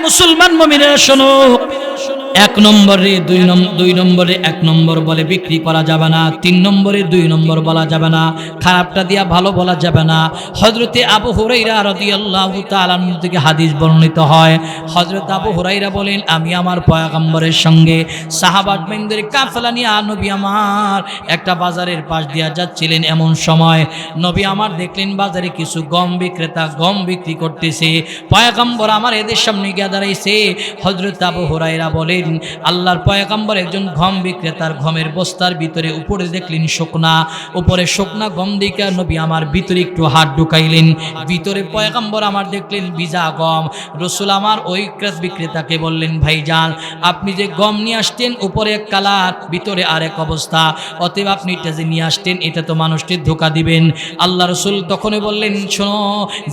মুসলমান মুমিনেরা শোনো, এক নম্বরে দুই নম্বরে এক নম্বর বলে বিক্রি করা যাবে না, 3 নম্বরে 2 নম্বর বলা যাবে না, খারাপটা দিয়া ভালো বলা যাবে না। হযরতে আবু হুরায়রা রাদিয়াল্লাহু তাআলা আনহু থেকে হাদিস বর্ণিত হয়, হযরত আবু হুরায়রা বলেন, আমি আমার পয়গম্বরের সঙ্গে সাহাবাদের কাফেলা নিয়ে নবী আমার একটা বাজারের পাশ দিয়া যাচ্ছিলেন। এমন সময় নবী আমার দেখলেন বাজারে কিছু গম বিক্রেতা গম বিক্রি করতেছে। পয়গম্বর আমার এদের সামনে গিয়ে দাঁড়াইছে। হযরত আবু হুরায়রা বলেন, আল্লাহর পয়গম্বর একজন গম বিক্রেতার গমের বস্তার ভিতরে উপরে দেখলেন শুকনা, উপরে শুকনা গম দিকে নবী আমার ভিতরে একটু হাত ঢুকাইলেন, ভিতরে পয়গম্বর আমার দেখলেন ভিজা গম। রাসূল আমার ওই বিক্রেতাকে বললেন, ভাইজান আপনি যে গম নিয়ে আসতেন উপরে এক কালার ভিতরে আরেক অবস্থা, অতএব আপনি এটা যে নিয়ে আসতেন এটা তো মানুষকে ধোঁকা দিবেন। আল্লাহ রাসূল তখনই বললেন, শোনো,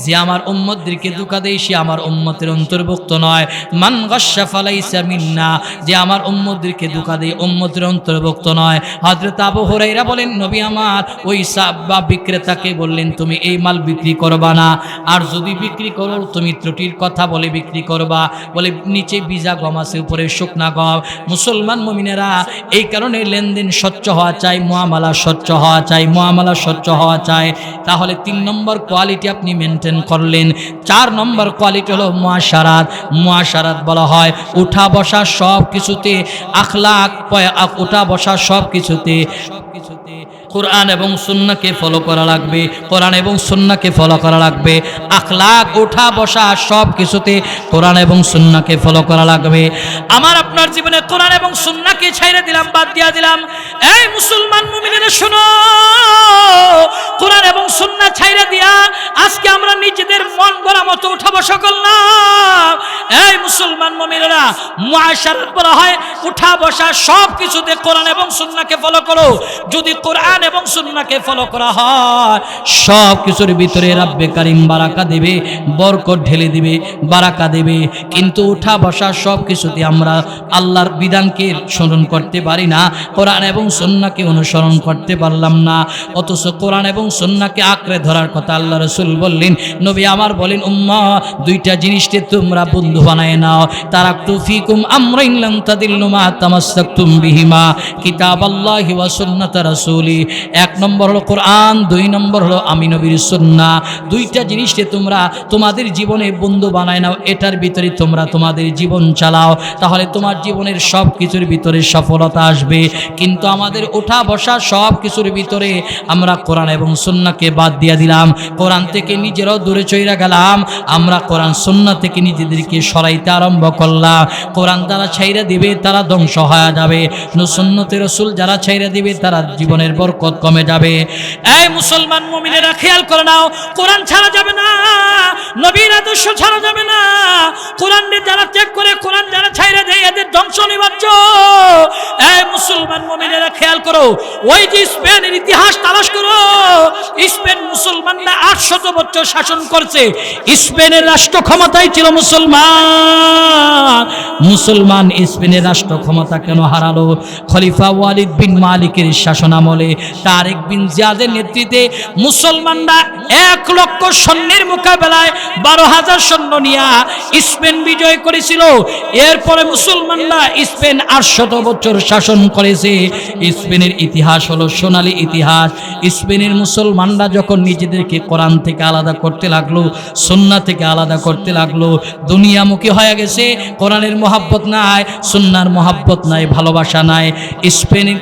যে আমার উম্মতদেরকে ধোঁকা দেয় সে আমার উম্মতের অন্তর্ভুক্ত নয়। মান গাশশা ফালাইসা মিন্না, যে আমার উম্মতদেরকে ধোঁকা দেয় উম্মতের অন্তর্ভুক্ত নয়। হযরত আবু হুরায়রা বলেন, নবী আমার ওই সাহাবা বিক্রেতাকে বললেন, তুমি এই মাল বিক্রি করবা না, আর যদি বিক্রি করো তুমি ত্রুটির কথা বলে বিক্রি করবা। বলে নিচে ভিজা গম আছে উপরে শুকনা গম। মুসলমান মুমিনেরা, এই কারণে লেনদেন স্বচ্ছ হওয়া চাই, মুআমালা স্বচ্ছ হওয়া চাই, মুআমালা স্বচ্ছ হওয়া চাই। তাহলে 3 নম্বর কোয়ালিটি আপনি মেনটেন করলেন। 4 নম্বর কোয়ালিটি হলো মুআশারাত। মুআশারাত বলা হয় উঠা বসা সব কিছুতে, আখলাক উঠা বসা সব কিছুতে কোরআন এবং সুন্নাহকে ফলো করা লাগবে, কোরআন এবং সুন্নাহকে ফলো করা লাগবে। আখলাক উঠা বসা সব কিছুতে কোরআন এবং সুন্নাহকে ফলো করা লাগবে। আমার আপনার জীবনে কোরআন এবং সুন্নাহকে ছাইরে দিলাম, বাদ দিয়া দিলাম। এই মুসলমান মুমিনেরা শোনো, কোরআন এবং সুন্নাহ ছাইরে দিয়া আজকে আমরা নিজেদের মন গড়া মতো উঠা বসা করলাম। এই মুসলমান মুমিনেরা, মুআশারাত বলা হয় উঠা বসা সব কিছুতে কোরআন এবং সুন্নাহকে ফলো করো। যদি কোরআন এবং সুন্নাহকে ফলো করা হয় সব কিছুর ভিতরে রাব্বে কারীম বারাকা দেবে, বরকত ঢেলে দিবে, বারাকা দেবে। কিন্তু উঠা বসা সব কিছুতে আমরা আল্লাহর বিধানকে স্মরণ করতে পারি না, কোরআন এবং সুন্নাহকে অনুসরণ করতে পারলাম না। অথচ কোরআন এবং সুন্নাহকে আঁকড়ে ধরার কথা আল্লাহ রাসূল বললেন। নবী আমার বলেন, উম্মাহ দুইটা জিনিসকে তোমরা বন্ধু বানায় নাও। তারাকতু ফিকুম আমরাইন লান তাদিল্লু মা তামাসসাকতুম বিহিমা কিতাবাল্লাহি ওয়া সুন্নাত রাসূলি। 1 নম্বর হলো কোরআন, 2 নম্বর হলো আমি নবীর সুন্নাহ। দুইটা জিনিসকে তোমরা তোমাদের জীবনে বন্ধু বানায় নাও, এটার ভিতরে তোমরা তোমাদের জীবন চালাও, তাহলে তোমার জীবনের সব কিছুর ভিতরে সফলতা আসবে। কিন্তু আমাদের ওঠা বসা সব কিছুর ভিতরে আমরা কোরআন এবং সুন্নাহকে বাদ দিয়ে দিলাম, কোরআন থেকে নিজেরাও দূরে চইরা গেলাম, আমরা কোরআন সুন্নাহ থেকে নিজেদেরকে সরাইতে আরম্ভ করলাম। কোরআন যারা ছাইরা দিবে তারা ধ্বংস হয়ে যাবে, সুন্নতে রাসূল যারা ছাইরা দিবে তারা জীবনের বরকত কমে যাবে। এই মুসলমান মুমিনেরা খেয়াল করে নাও, কোরআন ছাড়া যাবে না, নবীর আদর্শ ছাড়া যাবে না। কোরআনে যারা ত্যাগ করে, কোরআন যারা ছাইরা দেয় এদের ধ্বংস অনিবার্য। এই মুসলমান মুমিনেরা খেয়াল করো, ওই যে স্পেনের ইতিহাস তালাশ করো, স্পেন মুসলমানরা 800 বছর শাসন করছে, স্পেনের রাষ্ট্র ক্ষমতায় ছিল মুসলমান। মুসলমান স্পেনের রাষ্ট্র ক্ষমতা কেন হারালো? খলিফা ওয়ালিদ বিন মালিকের শাসন আমলে তারেক বিন জিয়াদের নেতৃত্বে মুসলমানরা 1 লক্ষ সৈন্যের মোকাবেলায় 12,000 সৈন্য নিয়ে স্পেন বিজয় করেছিল। এরপরে মুসলমানরা স্পেন 800 বছর শাসন করেছে। স্পেনের ইতিহাস হলো সোনালী ইতিহাস। স্পেনের মুসলমানরা যখন নিজেদেরকে কোরআন থেকে আলাদা করতে লাগলো, সুন্নাহ থেকে আলাদা করতে লাগলো, দুনিয়ামুখী হয়ে গেছে, কোরআনের মহব্বত নাই, সুন্নাহর মহব্বত নাই, ভালোবাসা নাই। স্পেনের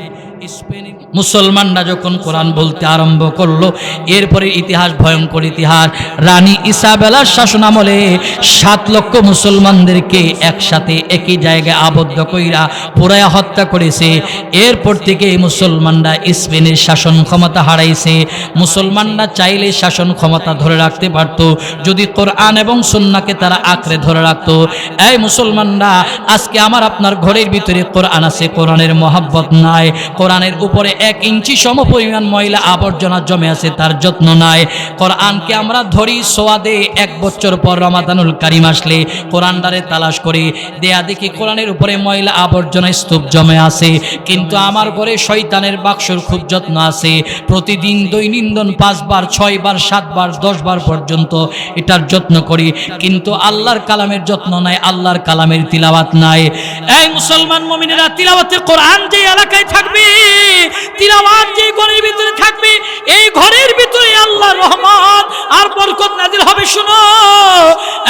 মুসলমানরা যখন কোরআন বলতে আরম্ভ করলো, এরপরে ইতিহাস ভয়ঙ্কর ইতিহাস। রানী ইসাবেলার শাসন আমলে 7 লক্ষ মুসলমানদেরকে একসাথে একই জায়গায় আবদ্ধ কইরা পুরায়া হত্যা করেছে। এরপর থেকে মুসলমানরা স্পেনের শাসন ক্ষমতা হারাইছে। মুসলমানরা চাইলে শাসন ক্ষমতা ধরে রাখতে পারত যদি কোরআন এবং সুন্নাহকে তারা আঁকড়ে ধরে রাখতো। এই মুসলমানরা, আজকে আমার আপনার ঘরের ভিতরে কোরআন আছে, কোরআনের মহব্বত নাই, কোরআনের উপরে 1 ইঞ্চি সমপরিমাণ ময়লা আবর্জনা জমে আছে, তার যত্ন নাই। কোরআনকে আমরা ধরি সোয়াদে 1 বছর পর রমাদানুল কারীম আসলে কোরআনটারে তালাশ করি, দেয়া দেখি কোরআনের উপরে ময়লা আবর্জনা স্তূপ জমে আছে। কিন্তু আমার ঘরে শয়তানের বাক্সর খুব যত্ন আছে। প্রতিদিন দৈনন্দিন 5 বার 6 বার 7 বার 10 বার পর্যন্ত এটার যত্ন করি, কিন্তু আল্লাহর কালামের যত্ন নাই, আল্লাহর কালামের তিলাওয়াত নাই। এই মুসলমান মুমিনেরা, তিলাওয়াতে কোরআন যে এলাকায় থাকবে, তিলাওয়াত যে ঘরের ভিতরে থাকবে, এই ঘরের ভিতরে আল্লাহর রহমত আর বরকত নাযিল হবে। শুনো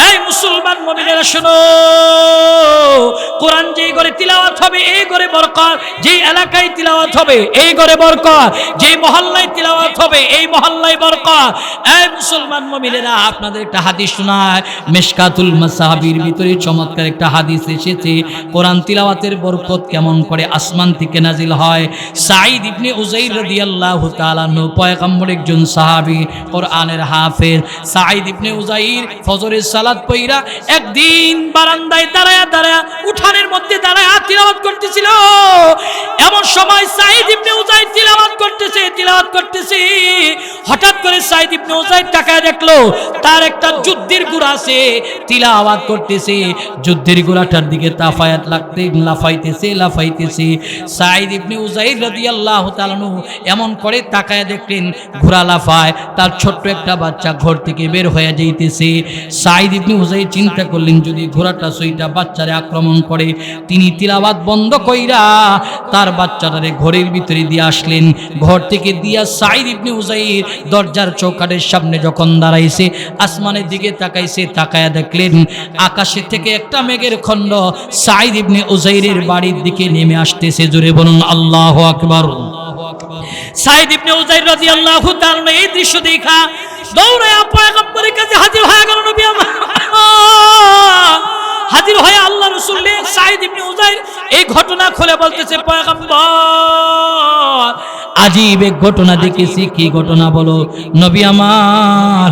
এই মুসলমান মুমিনেরা, শুনো, কোরআন যে ঘরে তিলাওয়াত হবে এই ঘরে বরকত, যে এলাকায় তিলাওয়াত হবে এই ঘরে বরকত, যে মহল্লায় তিলাওয়াত হবে এই মহল্লায় বরকত। এই মুসলমান মুমিনেরা, আপনাদের একটা হাদিস শোনায়, মিশকাতুল মাসাবির ভিতরে চমৎকার একটা হাদিস এসেছে কোরআন তিলাওয়াতের বরকত কেমন করে আসমান থেকে নাজিল হয়। সাঈদ ইবনে উযাইর রাদিয়াল্লাহু তাআলা আনহু, পয়গম্বর একজন সাহাবী, কোরআনের হাফেজ। সাঈদ ইবনে উযাইর ফজরের সালাত পড়া একদিন বারান্দায় দাঁড়ায়া দাঁড়ায়া, উঠানের মধ্যে দাঁড়ায়া তিলাওয়াত করতেছিল। এমন সময় সাঈদ ইবনে উযাইর তিলাওয়াত করতেছে, হঠাৎ করে সাঈদ ইবনে উযাইর তাকায় দেখলো তার একটা যুদ্ধের ঘোড়া আছে, তিলাওয়াত করতেছে, যুদ্ধের ঘোড়াটার দিকে লাফাইতেছে। সাঈদ ইবনে উযাইর রাদিয়াল্লাহু তাআলা আনহু এমন করে তাকায় দেখলেন ঘোড়া লাফায়, তার ছোট্ট একটা বাচ্চা ঘর থেকে বের হয়ে যাইতেছে। সাঈদ ইবনে উযাইর চিন্তা করলেন যদি ঘোড়াটা সইটা বাচ্চারে আক্রমণ করে, তিনি তিলাওয়াত বন্ধ কইরা তার বাচ্চাটারে ঘরের ভিতরে দিয়ে আসলেন। ঘর থেকে দিয়া সাঈদ ইবনে উযাইর দরজার চৌকাঠের সামনে যখন দাঁড়াইছে, আসমানের দিকে তাকাইছে, তাকায়া দেখলেন আকাশে থেকে একটা মেঘের খণ্ড সাঈদ ইবনে উযাইরের বাড়ির দিকে নেমে আসতেছে। জোরে বলুন আল্লাহু আকবার। সাঈদ ইবনে উযাইর রাদিয়াল্লাহু তাআলা এই দৃশ্য দেখা দৌড়ায়া পয়গম্বরের কাছে হাজির হয়ে গেল। নবী আমার হাজির হয়ে আল্লাহ রাসূল সাঈদ ইবনে উযাইর এই ঘটনা খুলে বলতেছে, পয়গম্বর আজীব এক ঘটনা দেখেছি। কি ঘটনা বলো? নবী আমার,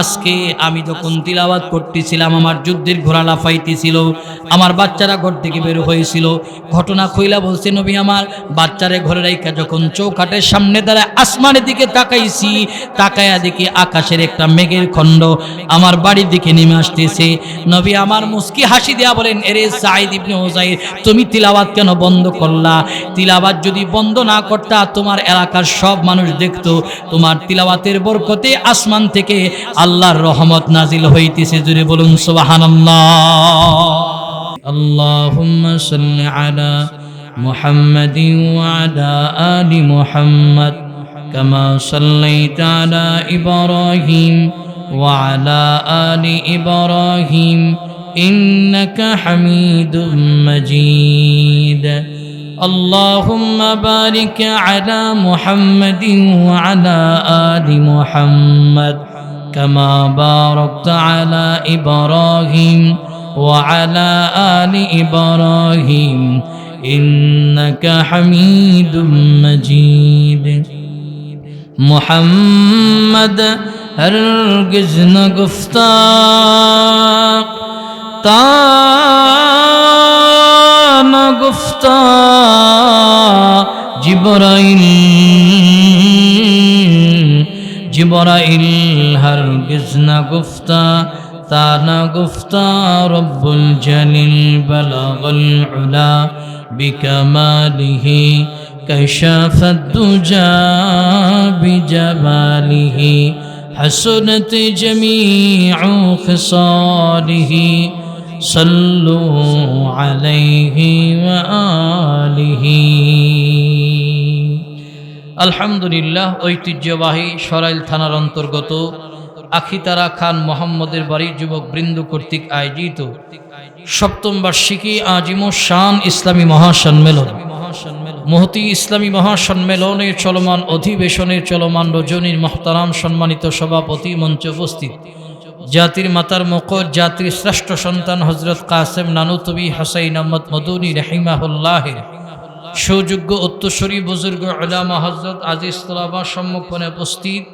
আজকে আমি যখন তিলাওয়াত করতেছিলাম, আমার যুদ্ধের ঘোড়া লাফাইতেছিল, আমার বাচ্চারা ঘর থেকে বের হয়েছিল। ঘটনা কইলা বলছে, নবী আমার, বাচ্চারে ঘরে রাইখা যখন চৌকাঠের সামনে দাঁড়ায় আসমানের দিকে তাকাইছি, তাকায়া দেখি আকাশের একটা মেঘের খণ্ড আমার বাড়ির দিকে নেমে আসতেছে। নবী আমার মুস্কি হাসি দেয়া বলেন, এরে সাঈদ ইবনে উযাইর, তুমি তিলাওয়াত কেন বন্ধ করলা? তিলাওয়াত যদি বন্ধ না করতা, তোমার এলাকার সব মানুষ দেখতো তোমার তিলাওয়াতের বরকতে আসমান থেকে আল্লাহর রহমত নাজিল হইতেছে। জোরে বলুন সুবহানাল্লাহ। আল্লাহুম্মা সাল্লি আলা মুহাম্মাদিন ওয়া আলা আলি মুহাম্মাদ কামা সাল্লাইতা আলা ইব্রাহিম ওয়া আলা আলি ইব্রাহিম ইন্নাকা হামিদুম মাজিদ। اللهم بارك على محمد وعلى آل محمد كما باركت على إبراهيم وعلى آل إبراهيم إنك حميد مجيد. محمد هرگز نگفتا نگفتا جبرائیل هرگز نگفتا تا نگفتا رب الجلیل بلغ العلا بكماله كشف الدجى بجماله حسنت جميع خصاله صلوا عليه وآله. আলহামদুলিল্লাহ। ঐতিহ্যবাহী সরাইল থানার অন্তর্গত আখিতারা খান মোহাম্মদের বাড়ি যুবক বৃন্দ কর্তৃক আয়োজিত সপ্তম বার্ষিকী আজিম শান ইসলামী মহাসম্মেলন, মহতি ইসলামী মহাসম্মেলনের চলমান অধিবেশনের চলমান রজনীর মোহতারাম সম্মানিত সভাপতি মঞ্চে উপস্থিত জাতির মাতার মুকুট, জাতির শ্রেষ্ঠ সন্তান হযরত কাসেম নানুতবি হুসাইন আহমদ মদনী রাহিমাহুল্লাহের সুযোগ্য উত্তরসূরি বুজুর্গ উলামা হযরত আজিজ তোলাবা সম্মুখে উপস্থিত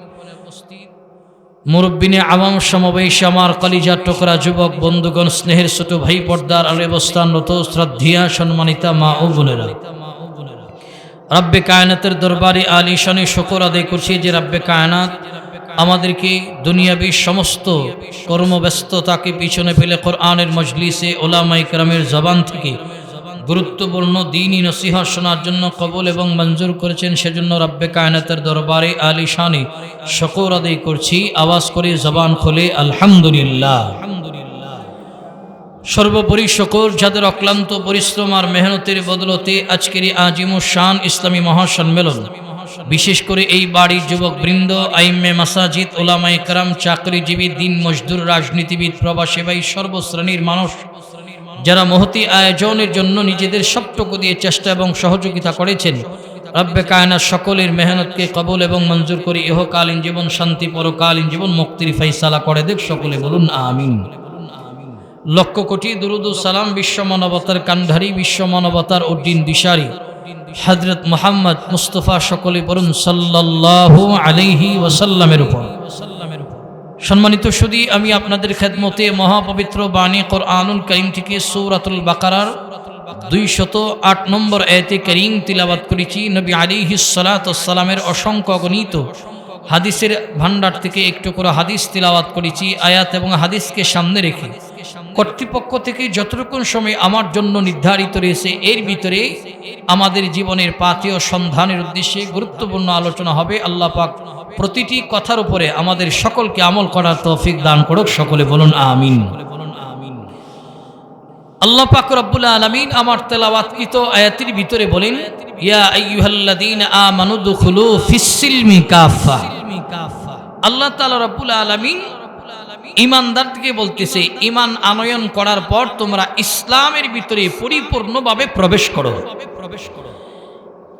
মুরব্বিনে আওয়াম সমাবেশ, আমার কলিজার টুকরা যুবক বন্ধুগণ, স্নেহের ছোট ভাই, পর্দার আড়ালে অবস্থানরত শ্রদ্ধেয়া সম্মানিতা মা ও বোনেরা, রব্বে কায়নাতের দরবারে আলিশানে শুকর আদায় করছি যে রব্বে কায়নাত আমাদেরকে দুনিয়াবী সমস্ত কর্মব্যস্ততাকে পিছনে ফেলে কোরআনের মজলিসে ওলামায়ে কেরামের জবান থেকে গুরুত্বপূর্ণ দ্বীনি নসিহত শোনার জন্য কবুল এবং মঞ্জুর করেছেন, সেজন্য রব্বে কায়নাতের দরবারে আলিশানে শুকর আদায় করছি। আওয়াজ করে জবান খুলে আলহামদুলিল্লাহ। সর্বোপরি শুকর যাদের অক্লান্ত পরিশ্রম আর মেহনতের বদলতে আজকের এই আজিমুশ-শান ইসলামী মহাসম্মেলন, বিশেষ করে এই বাড়ির যুবক বৃন্দ, আইম্মে মাসাজিদ, ওলামায়ে কেরাম, চাকরিজীবী, দিন মজদুর, রাজনীতিবিদ, প্রবাসী ভাই, সর্বশ্রেণীর মানুষ যারা মহতি আয়োজনের জন্য নিজেদের সবটুকু দিয়ে চেষ্টা এবং সহযোগিতা করেছেন, রব্বে কায়নাত সকলের মেহনতকে কবুল এবং মঞ্জুর করে ইহকালীন জীবন শান্তি, পরকালীন জীবন মুক্তির ফয়সালা করে দেখ। সকলে বলুন আমিন। লক্ষ কোটি দুরুদ ও সালাম বিশ্ব মানবতার কান্ধারী, বিশ্ব মানবতার উদ্দিন দিশারি হযরত মুহাম্মদ মুস্তাফা, সকলে বলুন সাল্লাল্লাহু আলাইহি ওয়াসাল্লামের উপর। সম্মানিত সুধী, আমি আপনাদের খেদমতে মহাপবিত্র বাণী কোরআনুল কারীম থেকে সূরাতুল বাকারার 208 নম্বর আয়াতে কারীম তিলাওয়াত করেছি। নবী আলাইহিস সালাতু ওয়াস সালামের অসংখ্য অগণিত হাদিসের ভান্ডার থেকে একটু করে হাদিস তিলাওয়াত করেছি। আয়াত এবং হাদিসকে সামনে রেখে কর্তৃপক্ষ থেকে যতটুকু সময় আমার জন্য নির্ধারিত রয়েছে, এর ভিতরে আমাদের জীবনের পাথেয় সন্ধানের উদ্দেশ্যে গুরুত্বপূর্ণ আলোচনা হবে। আল্লাহ পাক প্রতিটি কথার উপরে আমাদের সকলকে আমল করার তৌফিক দান করুক। সকলে বলুন আমিন। আল্লাহ পাক রব্বুল আলামিন আমার তেলাওয়াতকৃত আয়াতের ভিতরে বলেন, ইয়া আইয়ুহাল্লাযীনা আমানু দুখুলু ফিস-সিলমি কাফা। আল্লাহ তাআলা রব্বুল আলামিন ঈমানদারকে বলতেছে, ঈমান আনয়ন করার পর তোমরা ইসলামের ভিতরে পরিপূর্ণভাবে প্রবেশ করো।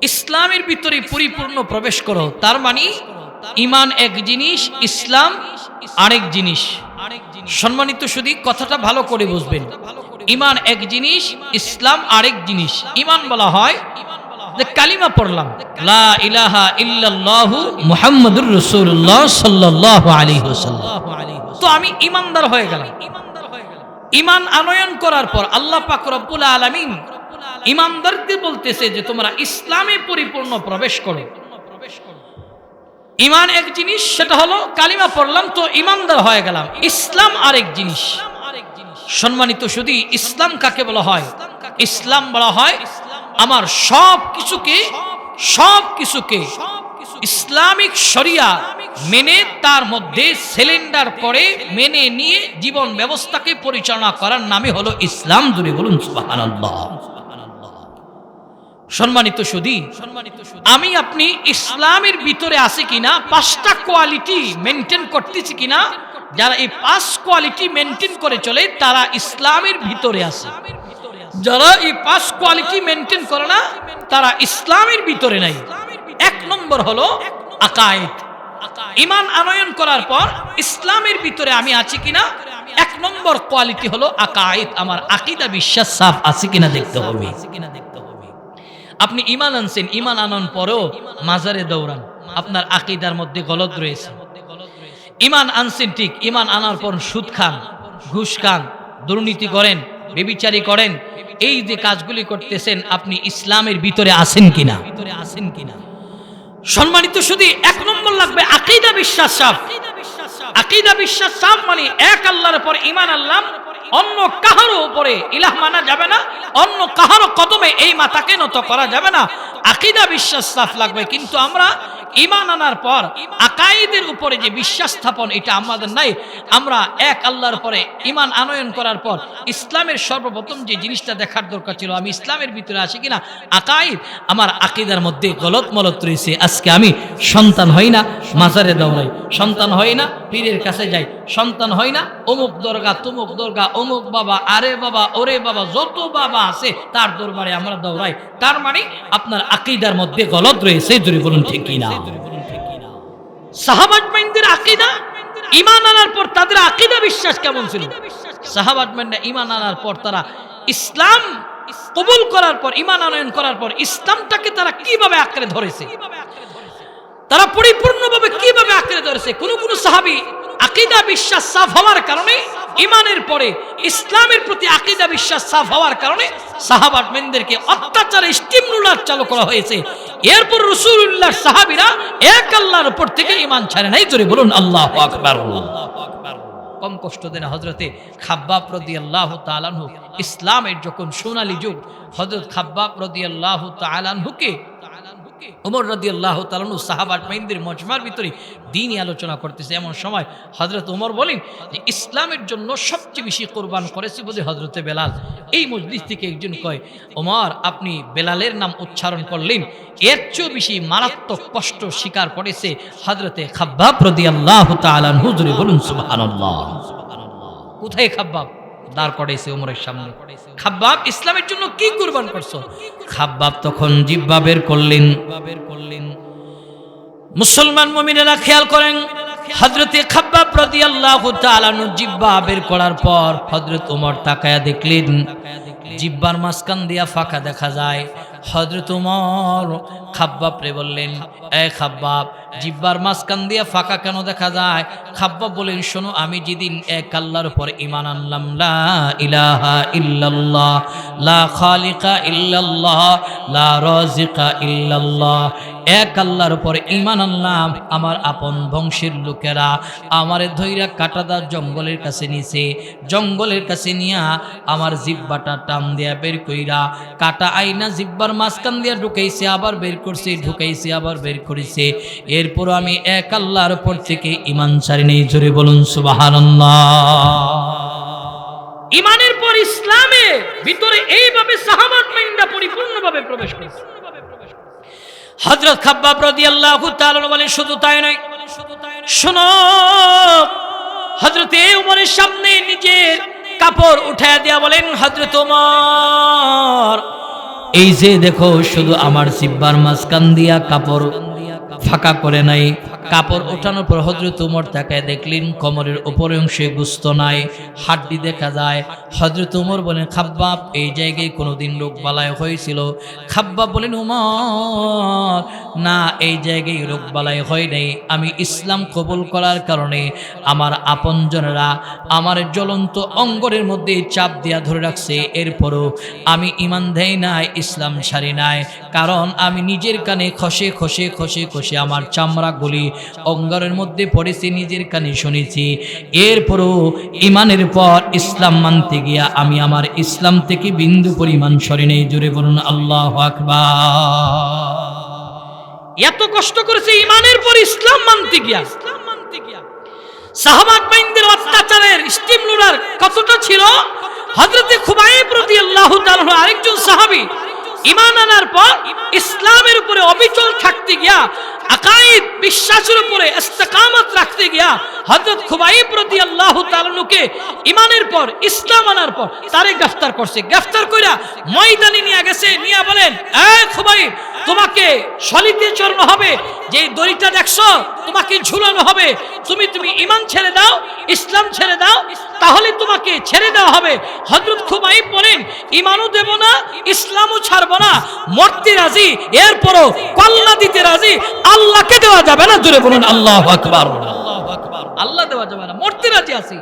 ইসলামের ভিতরে পরিপূর্ণ প্রবেশ করো, তার মানে ঈমান এক জিনিস, ইসলাম আরেক জিনিস। সম্মানিত সুধী, কথাটা ভালো করে বুঝবেন। ঈমান এক জিনিস, ইসলাম আরেক জিনিস। ঈমান বলা হয় যে কালিমা পড়লাম, লা ইলাহা ইল্লাল্লাহু মুহাম্মাদুর রাসূলুল্লাহ সাল্লাল্লাহু আলাইহি ওয়াসাল্লাম, তো আমি ঈমানদার হয়ে গেলাম। ঈমান আনয়ন করার পর আল্লাহ পাক রব্বুল আলামিন ঈমানদারকে বলতেছে যে তোমরা ইসলামে পরিপূর্ণ প্রবেশ করো। ঈমান এক জিনিস, সেটা হলো কালিমা পড়লাম তো ঈমানদার হয়ে গেলাম। ইসলাম আরেক জিনিস। সম্মানিত সুধী, ইসলাম কাকে বলা হয়? ইসলাম বলা হয় আমার সব কিছুকে ইসলামিক শরিয়া মেনে তার মধ্যে সিলিন্ডার করে মেনে নিয়ে জীবন ব্যবস্থাকে পরিচালনা করার নামে হলো ইসলাম। জুড়ে বলুন সুবহানাল্লাহ। সম্মানিত সুধী, আমি আপনি ইসলামের ভিতরে আছি কিনা, 5টা কোয়ালিটি মেনটেন করতেছি কিনা, যারা এই 5 কোয়ালিটি মেনটেন করে চলে তারা ইসলামের ভিতরে আছে। যারা এই 5 কোয়ালিটি মেনটেন করে না তারা ইসলামের ভিতরে নাই। 1 নম্বর হলো আকায়েদ। ঈমান আনয়ন করার পর ইসলামের ভিতরে আমি আছি কিনা, 1 নম্বর কোয়ালিটি হলো আকায়েদ। আমার আকীদা বিশ্বাস সাফ আছে কিনা দেখতে হবে। আপনি ঈমান আনছেন, ঈমান আনার পরেও মাজারে দৌড়ান, আপনার আকীদার মধ্যে গলত রয়েছে। ঈমান আনছেন ঠিক, ঈমান আনার পর সুদ খান, ঘুষ খান, দুর্নীতি করেন, ব্যভিচারী করেন, এই যে কাজগুলি করতেছেন আপনি ইসলামের ভিতরে আছেন কিনা। সম্মানিত শুধু 1 নম্বর লাগবে আকীদা বিশ্বাস সাফ। আকীদা বিশ্বাস সাফ মানে এক আল্লাহর উপর ঈমান আনলাম, অন্য কাহারও উপরে ইলাহ মানা যাবে না, অন্য কাহারও কদমে এই মাথাকে নত করা যাবে না। আকীদা বিশ্বাস সাফ লাগবে। কিন্তু আমরা ঈমান আনার পর আকায়েদের উপরে যে বিশ্বাস স্থাপন, এটা আমাদের নাই। আমরা এক আল্লাহর পরে ঈমান আনয়ন করার পর ইসলামের সর্বপ্রথম যে জিনিসটা দেখার দরকার ছিল, আমি ইসলামের ভিতরে আছি কিনা। আকায়েদ, আমার আকীদার মধ্যে গলত মলত রয়েছে। আজকে আমি সন্তান হই না, মাজারে দৌড়াই, সন্তান হই না, পীরের কাছে যাই, সন্তান হই না, অমুক দরগা তুমুক দরগা, অমুক বাবা, আরে বাবা, ওরে বাবা, যত বাবা আছে তার দরবারে আমরা দৌড়াই। তার মানে আপনার আকীদার মধ্যে গলত রয়েছে। জোরে বলুন ঠিক কিনা। সাহাবাদের আকীদা, ঈমান আনার পর তাদের আকীদা বিশ্বাস কেমন ছিল? সাহাবারা ঈমান আনার পর তারা ইসলাম কবুল করার পর, ঈমান আনয়ন করার পর ইসলামটাকে তারা কিভাবে আঁকড়ে ধরেছে, তারা পরিপূর্ণভাবে কিভাবে আঁকড়ে ধরেছে। কোন কোন সাহাবী আকীদা বিশ্বাস সাফ হওয়ার কারণে, ঈমানের পরে ইসলামের প্রতি আকীদা বিশ্বাস সাফ হওয়ার কারণে সাহাবাদেরকে অত্যাচারে স্টিমুলার চালু করা হয়েছে। এরপর রাসূলুল্লাহ সাহাবীরা এক আল্লাহর উপর থেকে ঈমান ছাড়ে নাই। জোরে বলুন আল্লাহু আকবার। কম কষ্ট দেন হযরতে খাব্বাব রাদিয়াল্লাহু তাআলা আনহু ইসলামের যখন সোনালী যুগ, হযরত খাব্বাব রাদিয়াল্লাহু তাআলা আনহুকে ওমর রাদিয়াল্লাহু তাআলা আনহু সাহাবাত মাইনদের মজমার ভিতরে দ্বীনি আলোচনা করতেছে। এমন সময় হযরত ওমর বলেন যে ইসলামের জন্য সবচেয়ে বেশি কুরবান করেছে বুঝি হযরতে বেলাল। এই মজলিস থেকে একজন কয়, ওমর আপনি বেলালের নাম উচ্চারণ করলেন, এর চেয়ে বেশি মারাত্মক কষ্ট স্বীকার করেছে হযরতে খাব্বাব রাদিয়াল্লাহু তাআলা আনহু। জোরে বলুন সুবহানাল্লাহ। কোথায় খাব্বাব? দাঁড় করাইছে ওমরের সামনে। খাব্বাব ইসলামের জন্য কি কুরবান করছো? খাব্বাব তখন জিহ্বা বের করলেন। মুসলমান মুমিনেরা খেয়াল করেন, হযরতে খাব্বাব রাদিয়াল্লাহু তাআলা আনহু জিহ্বা বের করার পর হযরত ওমর তাকায়া দেখলেন জিহ্বার মাঝখান দিয়া ফাঁকা দেখা যায়। হযরত ওমর খাব্বাব রে বললেন, এ খাব্বাব, জিহ্বার মাঝখান দিয়া ফাঁকা কেন দেখা যায়? খাব্বাব বলেন, শোনো, আমি যেদিন এক আল্লাহর উপর ঈমান আনলাম, লা ইলাহা ইল্লাল্লাহ, লা খালিকা ইল্লাল্লাহ, লা রাযিকা ইল্লাল্লাহ, এক আল্লাহর উপর ঈমান আনলাম, আমার আপন বংশের লোকেরা আমারে ধইরা কাটাদার জঙ্গলের কাছে নিছে, জঙ্গলের কাছে নিয়া আমার জিহ্বাটা টান দিয়া বের কইরা কাটা আইনা জিহ্বার মাঝখান দিয়া ঢুকাইছে, আবার বের করছে, ঢুকাইছে, আবার বের করেছে। এরপর আমি এক আল্লাহর উপর থেকে ঈমান ছাড়ি নাই। জোরে বলুন সুবহানাল্লাহ। ঈমানের পর ইসলামে ভিতরে এইভাবে সাহাবাত মাইনরা পরিপূর্ণভাবে প্রবেশ করেছে। হযরত খাব্বাব রাদিয়াল্লাহু তাআলা বলেন, শুধু তাই নয়, শোনো, হযরতে ওমরের সামনে নিজের কাপড় উঠায়া দিয়া বলেন, হযরত ওমর, এই যে দেখো, শুধু আমার জিহ্বার মাঝখান দিয়া কাপড় ফাঁকা করে নাই। কাপড় ওঠানোর পর হযরত ওমর তাকায় দেখলেন কোমরের উপরে অংশে গোশত নাই, হাড্ডি দেখা যায়। হযরত ওমর বলেন, খাব্বাব, এই জায়গায় কোনোদিন রোগ বালাই হয়েছিল? খাব্বাব বলেন, ওমর, না, এই জায়গায় রোগ বালাই হয় নাই। আমি ইসলাম কবুল করার কারণে আমার আপনজনেরা আমার জ্বলন্ত অঙ্গের মধ্যে চাপ দিয়া ধরে রাখছে, এরপরও আমি ঈমান দেই নাই, ইসলাম ছাড়ি নাই, কারণ আমি নিজের কানে খসে খসে খসে খসে আমার চামড়াগুলি অঙ্গের মধ্যে পড়েছি, নিজের কানে শুনেছি। এরপরও ঈমানের পর ইসলাম মানতে গিয়া আমি আমার ইসলাম থেকে বিন্দু পরিমাণ সরি নেই। জোরে বলুন আল্লাহু আকবার। এত কষ্ট করেছে ঈমানের পর ইসলাম মানতে গিয়া। সাহাবাত মাইনদের অত্যাচারের স্টিম রোলার কতটা ছিল? হযরতে খুবাইব রাদিয়াল্লাহু তাআলা আরেকজন সাহাবী ঈমান আনার পর ইসলামের উপরে অবিচল থাকতে গিয়া, আকায়েদ বিশ্বাসের উপরে ইস্তেকামত রাখতে গিয়া হযরত খুবাইব রাদিয়াল্লাহু তাআলা কে ঈমানের পর ইসলাম আনার পর তারে গ্রেফতার করছে। গ্রেফতার কইরা ময়দানে নিয়ে গেছে, নিয়ে বলেন, এ খুবাইব, তোমাকে শলিতে চড়ানো হবে, যে দড়িটা দেখছো তোমাকে ঝুলানো হবে, তুমি ঈমান ছেড়ে দাও, ইসলাম ছেড়ে দাও, তাহলে তোমাকে ছেড়ে দেওয়া হবে। হযরত খুবাইব বলেন, ঈমানও দেব না, ইসলামও ছাড়বো না, মরতে রাজি, এরপরও কল্লা দিতে রাজি, আল্লাহকে দেওয়া যাবে না। জোরে বলুন আল্লাহু আকবার। আল্লাহ দেওয়া যাবে না, মরতে রাজি আছি,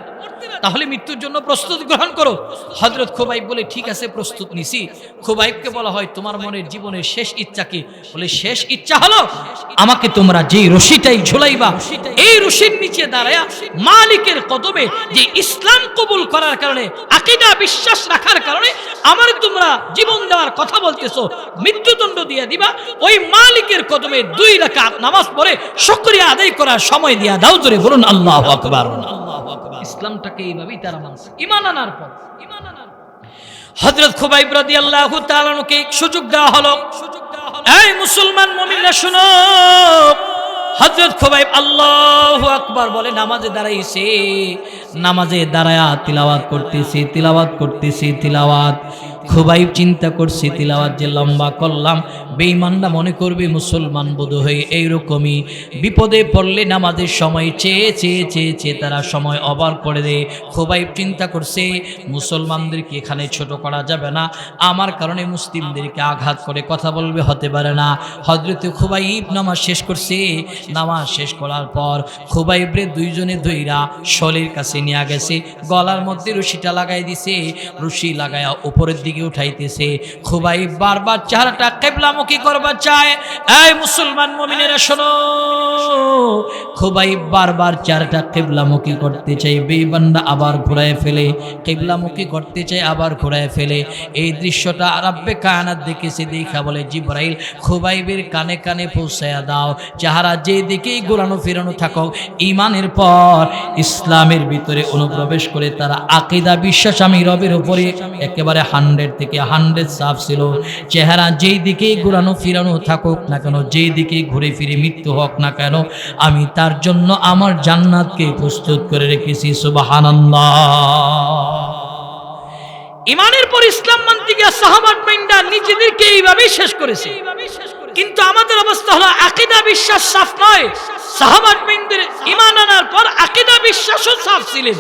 তাহলে মৃত্যুর জন্য প্রস্তুতি গ্রহণ করো। হযরত খুবাইব বলে, ঠিক আছে, প্রস্তুত নিছি। খুবাইবকে বলা হয়, তোমার মনের জীবনের শেষ ইচ্ছা কি? বলে, শেষ ইচ্ছা হলো আমাকে তোমরা যে রশিটাই ঝুলাইবা, এই রশির নিচে দাঁড়ায়া মালিকের কদমে যে ইসলাম কবুল করার কারণে, আকীদা বিশ্বাস রাখার কারণে আমার তোমরা জীবন দেওয়ার কথা বলতেছো, মৃত্যুদণ্ড দিয়ে দিবা, ওই মালিকের কদমে 2 রাকাত নামাজ পড়ে শুকরিয়া আদায় করার সময় দিয়া দাও। জোরে বলুন আল্লাহু আকবার। ইসলামটাকে এইভাবেই তারা মানছে ঈমান আনার পর। হযরত খুবাইব রাদিয়াল্লাহু তাআলা কে সুযোগ দেওয়া হলো, এই মুসলমান মুমিনরা শুনো, হযরত খুবাইব আল্লাহু আকবার বলে নামাজে দাঁড়াইছে, নামাজে দাঁড়ায়া তিলাওয়াত করতেছে। খুবাইব চিন্তা করছে, তিলাওয়াত যে লম্বা করলাম, বেঈমানরা মনে করবে মুসলমান বোধহয় এইরকমই, বিপদে পড়লে নামাজের সময় চেয়ে তারা সময় ওভার করে দেয়। খুবাইব চিন্তা করছে, মুসলমানদেরকে এখানে ছোট করা যাবে না, আমার কারণে মুসলিমদেরকে আঘাত করে কথা বলবে, হতে পারে না। হযরত খুবাইব নামাজ শেষ করছে। নামাজ শেষ করার পর খুবাইবরে 2 জনে ধইরা শলির কাছে নিয়ে গেছে, গলার মধ্যে রশিটা লাগাই দিছে, রশি লাগায়া উপরের দিকে উঠাইতেছে। খুবাইব বারবার চেহারাটা কিবলামুখী করবা চায়। এই মুসলমান মুমিনেরা শোনো, খুবাইব বারবার চেহারাটা কিবলামুখী করতে চাই, বেবান্দা আবার ঘুরায় ফেলে, কিবলামুখী করতে চাই আবার ঘুরায় ফেলে। এই দৃশ্যটা রাব্বে কায়নাত দেখেছে, দেখা বলে জিবরাইল খুবাইবের কানে কানে পৌঁছায়া দাও, চেহারা যে দিকেই ঘোরানো ফেরানো থাকো, ঈমানের পর ইসলামের ভিতরে অনুপ্রবেশ করে তারা আকীদা বিশ্বাস আমি রবের উপরে একেবারে 100 থেকে 100 সাফ ছিল। চেহারা যেই দিকেই ঘোরানো ফিরানো থাকুক না কেন, যেই দিকেই ঘুরে ফিরে মৃত্যু হোক না কেন, আমি তার জন্য আমার জান্নাতকে প্রস্তুত করে রেখেছি। সুবহানাল্লাহ। ঈমানের পর ইসলাম মানতে গিয়ে সাহাবাত মাইন্দা নিজেদেরকে এইভাবেই শেষ করেছে। কিন্তু আমাদের অবস্থা হলো আকীদা বিশ্বাস সাফ নয়। সাহাবাত মাইনদের ঈমান আনার পর আকীদা বিশ্বাসও সাফ ছিলেন,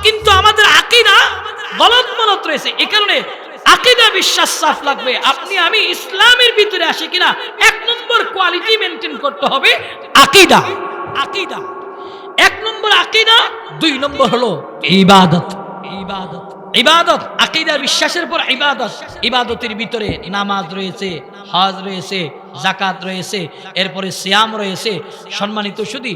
কিন্তু আমাদের আকীদা গলত মলত রয়েছে। এই কারণে আকীদা বিশ্বাস সাফ লাগবে। আপনি আমি ইসলামের ভিতরে আসি কিনা, 1 নম্বর কোয়ালিটি মেইনটেইন করতে হবে আকীদা। আকীদা 1 নম্বর আকীদা, 2 নম্বর হলো ইবাদত। ইবাদত ইবাদত আকীদা বিশ্বাসের পর ইবাদত। ইবাদতের ভিতরে নামাজ রয়েছে, হজ রয়েছে, যাকাত রয়েছে, এরপরে সিয়াম রয়েছে। সম্মানিত সুধী,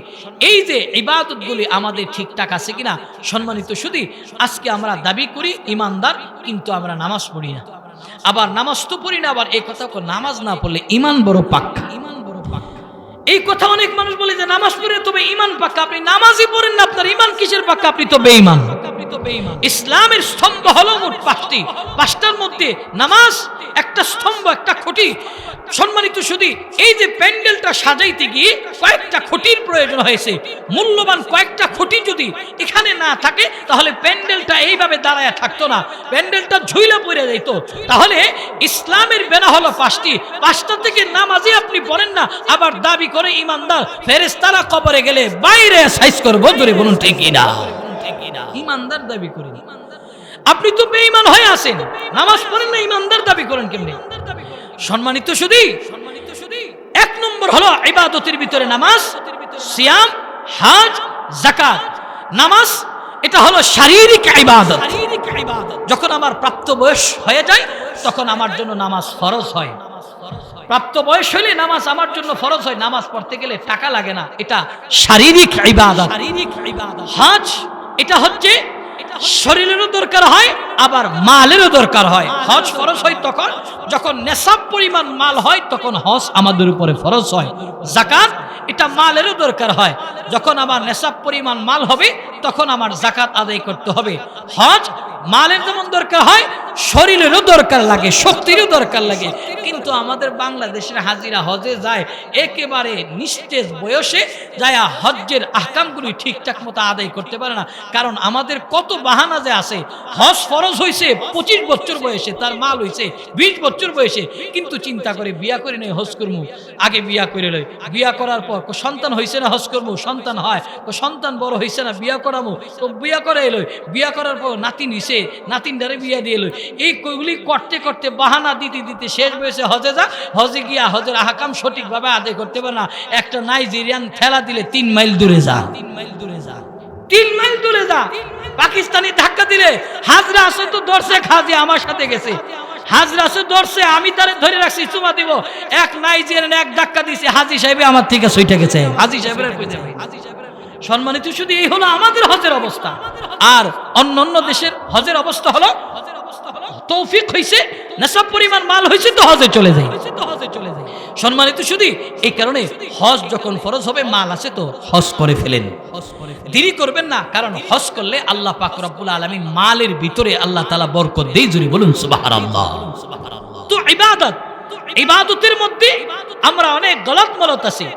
এই যে ইবাদতগুলি আমাদের ঠিকঠাক আছে কিনা, সম্মানিত সুধী, আজকে আমরা দাবি করি ইমানদার, কিন্তু আমরা নামাজ পড়ি না। আবার নামাজ তো পড়ি না, আবার এই কথা নামাজ না পড়লে ঈমান বড় পাক্কা। ঈমান বড় পাক্কা, এই কথা অনেক মানুষ বলে যে নামাজ পড়ে তবে ঈমান পাক্কা। আপনি নামাজই পড়েন না, আপনার ঈমান কিসের পাক্কা? আপনি তো বেঈমান। ইসলামের স্তম্ভ হলো মোট 5টি, 5টার মধ্যে নামাজ একটা স্তম্ভ, একটা খুঁটি। সম্মানিত সুধী, এই যে প্যান্ডেলটা সাজাইতে গিয়ে কয়েকটা খুঁটির প্রয়োজন হয়েছে। মূল্যবান কয়েকটা খুঁটি যদি এখানে না থাকে, তাহলে প্যান্ডেলটা এইভাবে দাঁড়ায় থাকতো না, প্যান্ডেলটা ঝুইলা পড়ে যেত। তাহলে ইসলামের বেনা হলো 5টি, 5টা থেকে নামাজই আপনি পড়েন না, আবার দাবি করে ইমানদার। ফেরেশতারা কবরে গেলে বাইরে সাইজ করবো, ধরে বলুন ঠিক কিনা? ইমানদার দাবি করেন, আপনি তো বেঈমান হয়ে আছেন। নামাজ পড়েন না, ইমানদার দাবি করেন কেমনে? সম্মানিত সুধী, 1 নম্বর হলো ইবাদতের ভিতরে নামাজ, সিয়াম, হজ, যাকাত। নামাজ এটা হলো শারীরিক ইবাদত। যখন আমার প্রাপ্ত বয়স হয়ে যায়, তখন আমার জন্য নামাজ ফরজ হয়। প্রাপ্ত বয়স হলে নামাজ আমার জন্য ফরজ হয়। নামাজ পড়তে গেলে টাকা লাগে না, এটা শারীরিক ইবাদত। হজ এটা হচ্ছে শরীরেরও দরকার হয়, আবার মালেরও দরকার হয়। হজ ফরজ হয় তখন যখন নেশাব পরিমাণ মাল হয়, তখন হজ আমাদের উপরে ফরজ হয়। যাকাত এটা মালেরও দরকার হয়, যখন আমার নেশাব পরিমাণ মাল হবে তখন আমার যাকাত আদায় করতে হবে। হজ মালের যেমন দরকার হয়, শরীরেরও দরকার লাগে, শক্তিরও দরকার লাগে। কিন্তু আমাদের বাংলাদেশের হাজিরা হজে যায় একেবারে নিস্তেজ বয়সে, যায় হজ্জের আহকামগুলি ঠিকঠাক মতো আদায় করতে পারে না। কারণ আমাদের কত বাহানা যে আছে। হজ ফরজ হয়েছে 25 বছর বয়সে, তার মাল হয়েছে 20 বছর বয়সে, কিন্তু চিন্তা করে বিয়া করে নেই, হজ করবো, আগে বিয়া করে লই। বিয়া করার পর সন্তান হয়েছে না, হজ করবো, সন্তান হয়, সন্তান বড় হয়েছে না, বিয়া করাবো, তো বিয়া করে এলোই। বিয়া করার পর নাতিন হয়েছে, নাতিন দ্বারে বিয়া দিয়ে এলোই। এই কইগুলি করতে করতে বাহানা দিতে দিতে শেষ বয়সে হজে যা, হজে গিয়া হজের আহকাম সঠিকভাবে আদায় করতে পারে না। একটা নাইজেরিয়ান ঠেলা দিলে 3 মাইল দূরে যা, 3 মাইল দূরে যা, 3 মাইল দূরে যা। পাকিস্তানি ধাক্কা দিলে হাজরা আসে তো ধরছে, খাজি আমার সাথে গেছে, হাজরা আসে ধরছে, আমি তারে ধরে রাখছি, চুমা দিব। এক নাইজেরিয়ান এক ধাক্কা দিছে, হাজি সাহেব আমার থেকে ছুটে গেছে। হাজি সাহেবের সম্মানিত শুধু এই হলো আমাদের হজের অবস্থা। আর অন্য দেশের হজের অবস্থা হলো তৌফিক হইছে, নেশাব পরিমাণ মাল হইছে তো হজে চলে যায়। সম্মানিত শুধু এই কারণে হজ যখন ফরজ হবে, মাল আছে তো হজ করে ফেলেন, দেরি করবেন না। কারণ হজ করলে আল্লাহ পাক রব্বুল আলামিন মালের ভিতরে আল্লাহ তাআলা বরকত দেয়। জুরি বলুন সুবহানাল্লাহ। তো ইবাদত, ইবাদতের মধ্যে আমরা অনেক গলত মলত আছে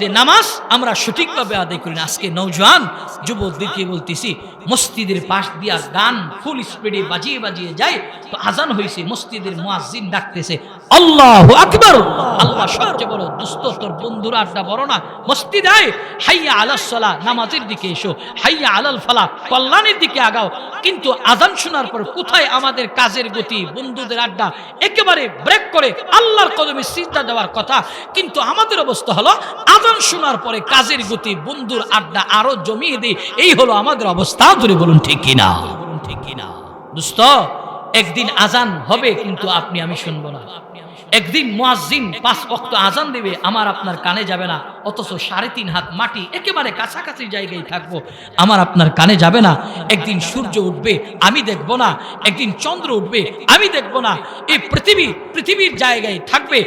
যে নামাজ আমরা সঠিকভাবে আদায় করি না। আজকে নওজোয়ান যুবকদেরকে বলতেছি, মসজিদের পাশ দিয়া গান ফুল স্পিডে বাজিয়ে বাজিয়ে যায়, তো আজান হয়েছে, মসজিদের মুয়াজ্জিন ডাকতেছে আল্লাহু আকবার। আল্লাহ সবচেয়ে বড় দুস্থ, তোর বন্ধুরা আড্ডা বড় না, মসজিদে আয়, হাইয়া আলাস সালাহ, নামাজের দিকে এসো, হাইয়া আলাল ফালাহ, কল্যাণের দিকে আগাও। কিন্তু আজান শোনার পর কোথায় আমাদের কাজের গতি, বন্ধুদের আড্ডা, একেবারে ব্রেক করে আল্লাহর কদমে সিজদা দেওয়ার কথা। কিন্তু আমাদের অবস্থা হলো আজান শোনার পরে কাজের গতি, বন্ধুর আড্ডা আরো জমিয়ে দেই। এই হলো আমাদের অবস্থা। ধরে বলুন ঠিক কিনা? দোস্ত, একদিন আজান হবে কিন্তু আপনি আমি শুনবো না। একদিন মুয়াজ্জিন 5 ওয়াক্ত আজান দেবে, আমার আপনার কানে যাবে না, অথচ 3.5 হাত মাটি একেবারে কাছাকাছি জায়গায় থাকবো, আমার আপনার কানে যাবে না। একদিন সূর্য উঠবে, আমি দেখব না। একদিন চন্দ্র উঠবে, আমি দেখব না। এই পৃথিবীর জায়গায় থাকবে,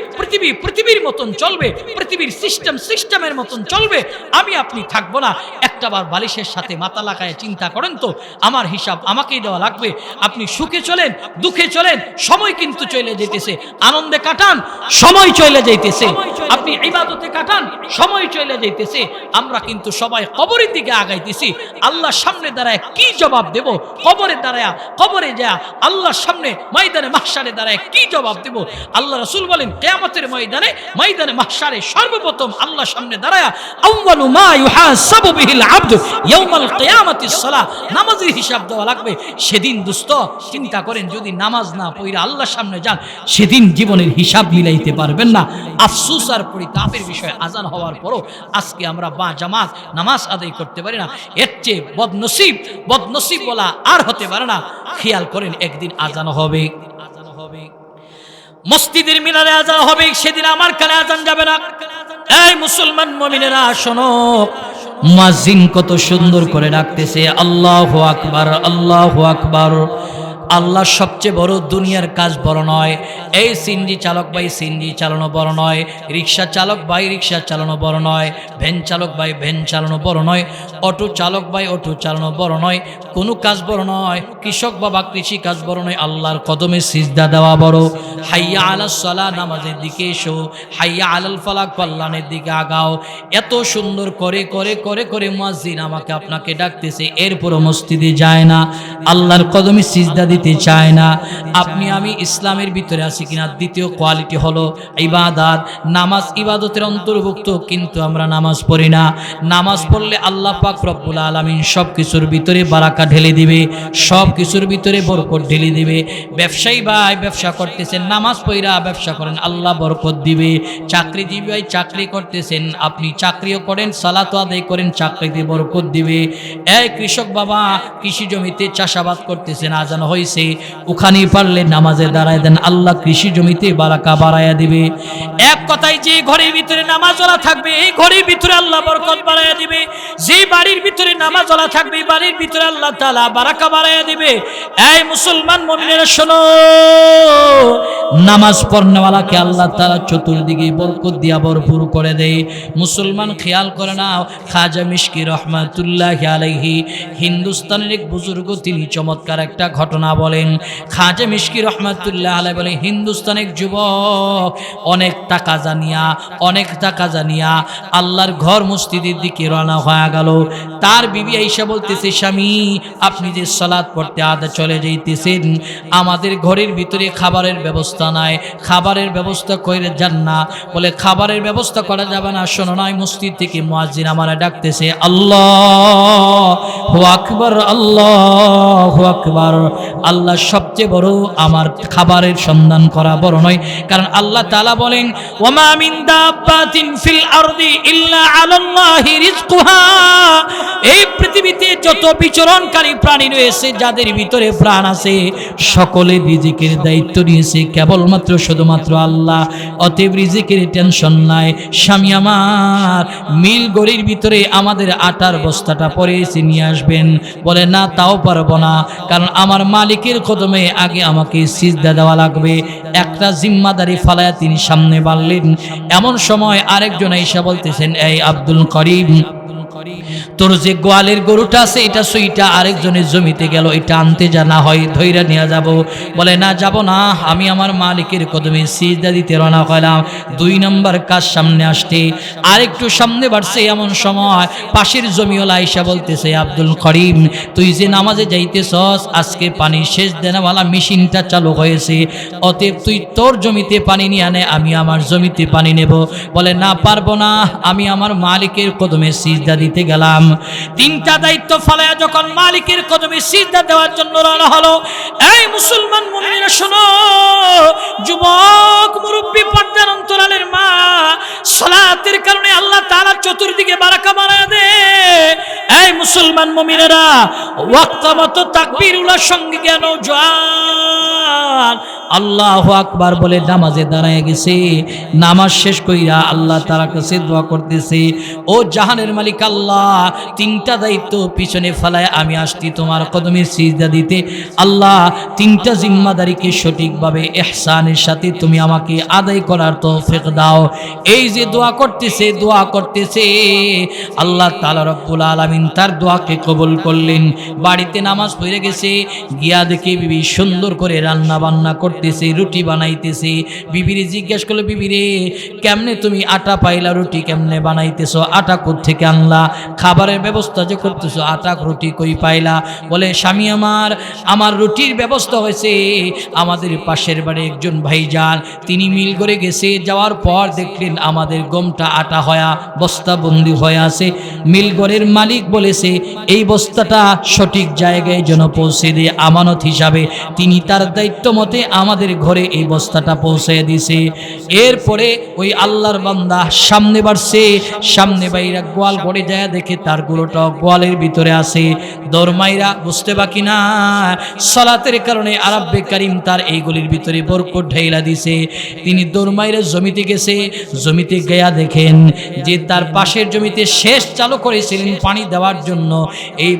পৃথিবীর মতন চলবে, পৃথিবীর সিস্টেমের মতন চলবে, আমি আপনি থাকবো না। একটাবার বালিশের সাথে মাথা লাগায় চিন্তা করেন তো, আমার হিসাব আমাকেই দেওয়া লাগবে। আপনি সুখে চলেন, দুঃখে চলেন, সময় কিন্তু চলে যেতেছে। আনন্দে কাটান, সময় চলে যাইতেছে। আপনি ইবাদতে কাটান, সময় চলে যাইতেছে। আমরা কিন্তু সবাই কবরের দিকে আগাইতেছি। আল্লাহর সামনে দাঁড়ায় কি জবাব দেব? কবরে যা আল্লাহর সামনে ময়দানে মাহশারে দাঁড়ায় কি জবাব দেব? আল্লাহ রাসূল বলেন, কিয়ামতের ময়দানে মাহশারে সর্বপ্রথম আল্লাহর সামনে দাঁড়ায় আউয়ালু মা ইউহাসাবু বিহিল আবদু ইয়াউমাল কিয়ামাতিস সালাহ, নামাজের হিসাব দেওয়া লাগবে। সেদিন দোস্ত চিন্তা করেন, যদি নামাজ না পড়ে আল্লাহর সামনে যান, সেদিন জীবনের হিসাব মিলাইতে পারবেন না। আফসোস আর পরিতাপের বিষয়, আজান হওয়ার পরও আজকে আমরা বা জামাত নামাজ আদায় করতে পারি না। এর চেয়ে বদনসিব বলা আর হতে পারে না। খেয়াল করেন, একদিন আজান হবে, মসজিদের মিনারে আজান হবে, সেদিন আমার কানে আজান যাবে না। এই মুসলমান মুমিনেরা শোনো, মুয়াজ্জিন কত সুন্দর করে ডাকতেছে, আল্লাহু আকবার, আল্লাহু আকবার। আল্লাহ সবচেয়ে বড়, দুনিয়ার কাজ বড় নয়। এই সিএনজি চালক ভাই সিএনজি চালানো বড় নয়, রিক্সা চালক ভাই রিক্সা চালানো বড় নয়, ভ্যান চালক ভাই ভ্যান চালানো বড় নয়, অটো চালক ভাই অটো চালানো বড় নয়, কোনো কাজ বড় নয়। কৃষক বাবা কৃষি কাজ বড় নয়, আল্লাহর কদমে সিজদা দেওয়া বড়। হাইয়া আলাস সালাহ, নামাজের দিকে এসো। হাইয়া আলাল ফালাহ, কল্যাণের দিকে আগাও। এত সুন্দর করে করে করে করে মুয়াজ্জিন আমাকে আপনাকে ডাকতেছে, এরপরও মসজিদে যায় না, আল্লাহর কদমে সিজদা দিতে চায় না। আপনি আমি ইসলামের ভিতরে আছি কিনা? দ্বিতীয় কোয়ালিটি হলো ইবাদত। নামাজ ইবাদতের অন্তর্ভুক্ত, কিন্তু আমরা নামাজ পড়ি না। নামাজ পড়লে আল্লাহ পাক রব্বুল আলামিন সব কিছুর ভিতরে বারাকা ঢেলে দিবে, সব কিছুর ভিতরে বরকত ঢেলে দিবে। ব্যবসায়ী ভাই ব্যবসা করতেছেন, নামাজ পড়া ব্যবসা করেন, আল্লাহ বরকত দিবে। চাকরিজীবী ভাই চাকরি করতেছেন, আপনি চাকরিও করেন, সালাত আদায় করেন, চাকরিতে বরকত দিবে। এই কৃষক বাবা কৃষি জমিতে চাষাবাদ করতেছেন, আজান হয়েছে, ওখানে পারলে নামাজে দাঁড়ায় দেন, আল্লাহ কৃষি জমিতে বারাকা বাড়ায়া দিবে। এক কথায়, যে ঘরের ভিতরে নামাজওয়ালা থাকবে, এই ঘরের ভিতরে আল্লাহ বরকত বাড়ায়া দিবে। যে বাড়ির ভিতরে নামাজওয়ালা থাকবে, এই বাড়ির ভিতরে আল্লাহ তাআলা বারাকা বাড়ায়া দিবে। এই মুসলমান মুমিনেরা শোনো, নামাজ পড়নেওয়ালাকে আল্লাহ তাআলা চতুর্দিকে বরকত দিয়া ভরপুর করে দেয়। মুসলমান খেয়াল করে না, খাজা মিশকি রহমাতুল্লাহি আলাইহি হিন্দুস্তানের এক বুজুর্গ, তিনি চমৎকার একটা ঘটনা বলেন। খাজা মিশকি রহমাতুল্লাহ আলাইহি বলে, হিন্দুস্তানের যুবক অনেক টাকা জানিয়া আল্লাহর ঘর মসজিদের দিকে রওনা হয়ে গেল। তার বিবি আয়েশা বলতেছে, স্বামী আপনি যে সালাত পড়তে আদা চলে যাইতেছেন, আমাদের ঘরের ভিতরে খাবারের ব্যবস্থা নাই, খাবারের ব্যবস্থা করে যান না। বলে, খাবারের ব্যবস্থা করা যাবে না, শোনো না, মসজিদ থেকে মুয়াজ্জিন আমারে ডাকতেছে, আল্লাহু আকবার, আল্লাহু আকবার। আল্লাহ সবচেয়ে বড়, আমার খাবারের সন্ধান করা বড় নয়। কারণ আল্লাহ তাআলা বলেন, ওয়ামা মিন দাব্বাতিন ফিল আরদি ইল্লা আলাল্লাহি রিজকুহা। এই পৃথিবীতে যত বিচরণকারী প্রাণী রয়েছে, যাদের ভিতরে প্রাণ আছে, সকলে রিজিকের দায়িত্ব নিয়েছে কেবলমাত্র শুধুমাত্র আল্লাহ। অতএব রিজিকের টেনশন নাই। স্বামী আমার, মিল গড়ির ভিতরে আমাদের আটার বস্তাটা পরে এসে নিয়ে আসবেন। বলে, না তাও পারবো না, কারণ আমার মালিকের কদমে আগে আমাকে সিজদা দেওয়া লাগবে। একটা জিম্মাদারি ফালায়া তিনি সামনে বাড়লেন। এমন সময় আরেকজন এসে বলতেছেন, এই আব্দুল করিম, তোর যে গোয়ালের গরুটা আছে, এটা সুইটা আরেকজনের জমিতে গেল, এটা আনতে জানা হয়, ধৈর্য নিয়ে যাব। বলে, না যাব না, আমি আমার মালিকের কদমে সিজদা দিতে রওনা করলাম। 2 নম্বর কাজ সামনে আসতে আরেকটু সামনে বাড়ছে। এমন সময় পাশের জমিওয়ালা আয়েশা বলতেছে, আব্দুল করিম, তুই যে নামাজে যাইতেছস, আজকে পানি সেচ দেওয়ালা মেশিনটা চালু হয়েছে, অতএব তুই তোর জমিতে পানি নিয়ে আনে, আমি আমার জমিতে পানি নেব। বলে, না পারবো না, আমি আমার মালিকের কদমে সিজদা দিতে গেলাম। 3টা দায়িত্ব ফালায়া যখন মালিকের কদমে সিজদা দেওয়ার জন্য রওনা হলো। এই মুসলমান মুমিনেরা শোনো, যুবক মুরব্বী পর্দার অন্তরালের মা, সালাতের কারণে আল্লাহ তাআলা মুসলমান মুমিনেরা, ওয়াক্ত মতো তাকবীরুল্লাহ সঙ্গে কেন জওয়ান আল্লাহু আকবার বলে নামাজে দাঁড়ায় গেছে। নামাজ শেষ কইরা আল্লাহ তাআলার কাছে দোয়া করতেছে, ও জাহানের মালিক আল্লাহ, তিনটা দায়িত্ব পিছনে ফেলায় আমি আসছি তোমার কদমে সিজদা দিতে। আল্লাহ, তিনটা জিম্মাদারিকে সঠিকভাবে ইহসানের সাথে তুমি আমাকে আদায় করার তৌফিক দাও। এই যে দোয়া করতেছে আল্লাহ তাআলা রব্বুল আলামিন তার দোয়াকে কবুল করলেন। বাড়িতে নামাজ পড়ে গেছে, গিয়া দেখে বিবি সুন্দর করে রান্না বান্না করতেছে, রুটি বানাইতেছে। বিবিরে জিজ্ঞেস করলো, বিবিরে কেমনে তুমি আটা পাইলা, রুটি কেমনে বানাইতেছো, আটা কোত্থেকে আনলা, খাবারের ব্যবস্থা যে করতেছো আটা রুটি কই পাইলা? বলে, স্বামী আমার রুটির ব্যবস্থা হয়েছে আমাদের পাশের বাড়ি একজন ভাইজান, তিনি মিল করে গেছে, যাওয়ার পর দেখলেন আমাদের গমটা আটা হয়া বস্তাবন্দি হয়ে আছে। মিলঘরের মালিক বলেছে এই বস্তাটা সঠিক জায়গায় যেন পৌঁছে দিয়ে আমানত হিসাবে তিনি তার দায়িত্ব মতে আমাদের ঘরে এই বস্তাটা পৌঁছে দিছে। এরপরে ওই আল্লাহর বান্দা সামনে বাড়ছে, সামনে বাইরা গোয়াল ঘরে যায়, দেখে তার গরুটা গোয়ালের ভিতরে আছে। দরমাইরা বুঝতে বাকি না, সালাতের কারণে আরাব্বে কারিম তার এই গলির ভিতরে বরকত ঢাইলা দিছে। তিনি দরমাইরা জমিতে গেছে, জমিতে গিয়া দেখেন যে তার পাশের জমিতে শেষ চালু করেছিলেন পানি দেওয়ার জন্য, এই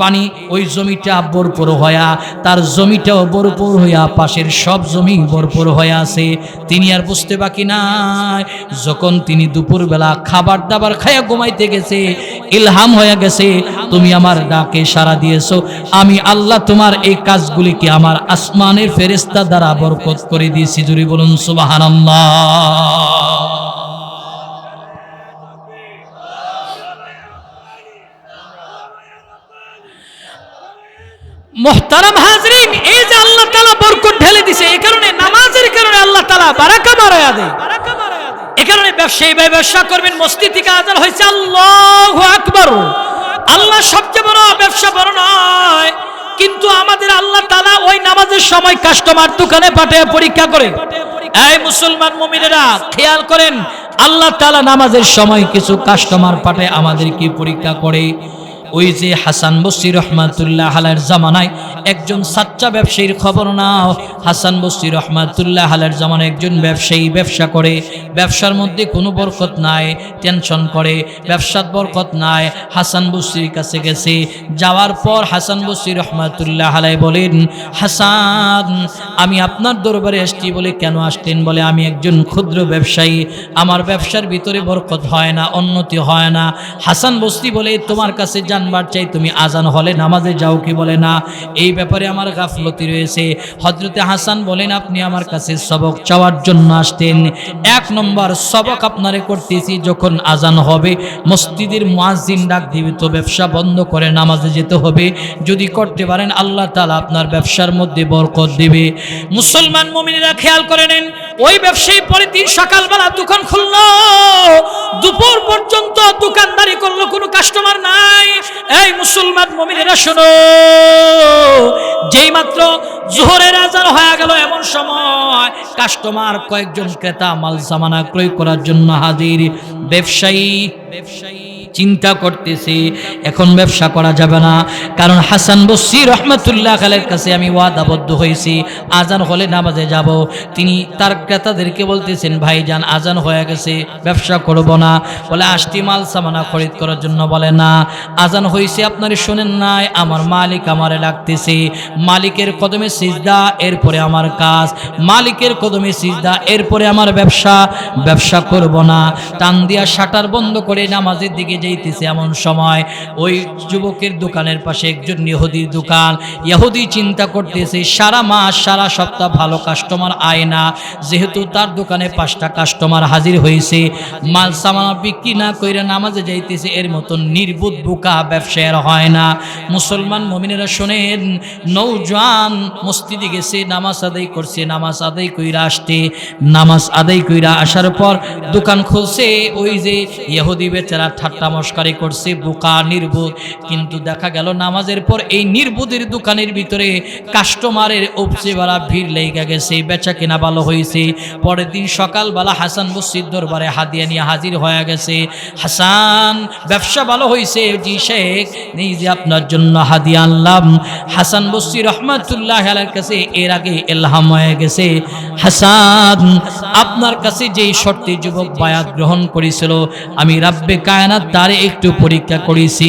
পানি ওই জমিটা ভরপুর হইয়া, তার জমিটাও ভরপুর হইয়া পাশের সব জমি ভরপুর হয়ে আছে। তিনি আর বুঝতে বাকি নাই, যখন তিনি দুপুরবেলা খাবার দাবার খাইয়া ঘুমাইতে গেছে, ইলহাম হয়ে গেছে, তুমি আমার ডাকে সাড়া দিয়েছো, আমি আল্লাহ তোমার এই কাজগুলিকে আমার আসমানের ফেরেশতা দ্বারা বরকত করে দিয়েছি। জুরি বলুন সুবহানাল্লাহ। মুহতারাম হাজরিন, এই যে আল্লাহ তাআলা বরকত ঢেলে দিয়েছে, এই কারণে নামাজের কারণে আল্লাহ তাআলা বারাকা মারায়া দেয়। এই কারণে ব্যবসায়ী ভাই ব্যবসা করবেন, মসজিদ থেকে আযান হয়েছে আল্লাহু আকবার, আল্লাহ সবচেয়ে বড়, ব্যবসা বড় নয়, কিন্তু আমাদের আল্লাহ তাআলা ওই নামাজের সময় কাস্টমার দোকানে পাঠিয়ে পরীক্ষা করে। এই মুসলমান মুমিনেরা খেয়াল করেন, আল্লাহ তাআলা নামাজের সময় কিছু কাস্টমার পাঠায় আমাদেরকে পরীক্ষা করে। ওই যে হাসান বসরি রহমাতুল্লাহ আলাইহির জামানায় একজন সাচ্চা ব্যবসায়ীর খবর নাও। হাসান বসরি রহমাতুল্লাহ আলাইহির জামানায় একজন ব্যবসায়ী ব্যবসা করে, ব্যবসার মধ্যে কোনো বরকত নাই, টেনশন করে, ব্যবসার বরকত নাই। হাসান বসরির কাছে গেছে, যাওয়ার পর হাসান বসরি রহমাতুল্লাহ আলাইহি বলেন, হাসান আমি আপনার দরবারে আসছি। বলে, কেন আসলেন? বলে, আমি একজন ক্ষুদ্র ব্যবসায়ী, আমার ব্যবসার ভিতরে বরকত হয় না, উন্নতি হয় না। হাসান বসরি বলে, তোমার কাছে জানবার চাই তুমি আজান হলে নামাজে যাও কি? বলে, না, এই ব্যাপারে আমার গাফলতি রয়েছে। হযরতে হাসান বলেন, আপনি আমার কাছে সবক চাওয়ার জন্য আসতেন। এক নম্বর সবক আপনারে করতেছি, যখন আজান হবে মসজিদের মুয়াজ্জিন ডাক দিবে তো ব্যবসা বন্ধ করে নামাজে যেতে হবে। যদি করতে পারেন আল্লাহ তাআলা আপনার ব্যবসার মধ্যে বরকত দিবে। মুসলমান মুমিনেরা খেয়াল করে নেন, ওই ব্যবসায়ী পরের দিন সকালবেলা দোকান খুললো, দুপুর পর্যন্ত দোকানদারি করলো, কোনো কাস্টমার নাই। এই মুসলমান মুমিনেরা শোনো, যেই মাত্র জোহরের আজান হয়ে গেল, এমন সময় কাস্টমার কয়েকজন ক্রেতা মাল সামানা ক্রয় করার জন্য হাজির। ব্যবসায়ী চিন্তা করতেছে এখন ব্যবসা করা যাবে না, কারণ হাসান বসরি রহমাতুল্লাহ আলাইহির কাছে আমি ওয়াদাবদ্ধ হয়েছি, আজান হলে নামাজে যাব। তিনি তার ক্রেতাদেরকে বলতেছেন, ভাইজান আজান হয়ে গেছে, ব্যবসা করব না। বলে, আসটি মাল সামানা খরিদ করার জন্য। বলে, না, আজান হয়েছে আপনারা শোনেন নাই, আমার মালিক আমারে ডাকতেছে, মালিকের কদমে সিজদা, এরপরে আমার কাজ, মালিকের কদমে সিজদা, এরপরে আমার ব্যবসা করব না। টান দিয়া শাটার বন্ধ করে নামাজের দিকে যাইতেছে, এমন সময় ওই যুবকের দোকানের পাশে একজন ইহুদির দোকান। ইহুদি চিন্তা করতেছে, সারা মাস সারা সপ্তাহ ভালো কাস্টমার আয় না, যেহেতু তার দোকানে 5টা কাস্টমার হাজির হয়েছে, মাল সামানা বিক্রি না কইরা নামাজে যাইতেছে, এর মতন নির্বুধ বোকা ব্যবসায়ের হয় না। মুসলমান মুমিনেরা শোনেন, নওজোয়ান মসজিদে গেছে, নামাজ আদায় করছে, নামাজ আদায় কইরা আসতে, নামাজ আদায় কইরা আসার পর দোকান খুলছে। ওই যে ইহুদি বেচারা ঠাট্টা মস্কারি করছে, বোকা নির্বোধ। কিন্তু দেখা গেল নামাজের পর এই নির্বোধের দোকানের ভিতরে কাস্টমারের উপচে বেলা ভিড় লেগে গেছে, বেচা কেনা ভালো হয়েছে। পরের দিন সকালবেলা হাসান বসরির দরবারে হাদিয়া নিয়ে হাজির হয়ে গেছে। হাসান, ব্যবসা ভালো হয়েছে জি শেখ, এই যে আপনার জন্য হাদিয়া আনলাম। হাসান বসরি রহমাতুল্লাহ আলাইহির কাছে এর আগে ইলহাম হয়ে গেছে, হাসান আপনার কাছে যেই শর্তে যুবক বায়াত গ্রহণ করেছিল, আমি রাব্বে কায়নাত তারে একটু পরীক্ষা করেছি।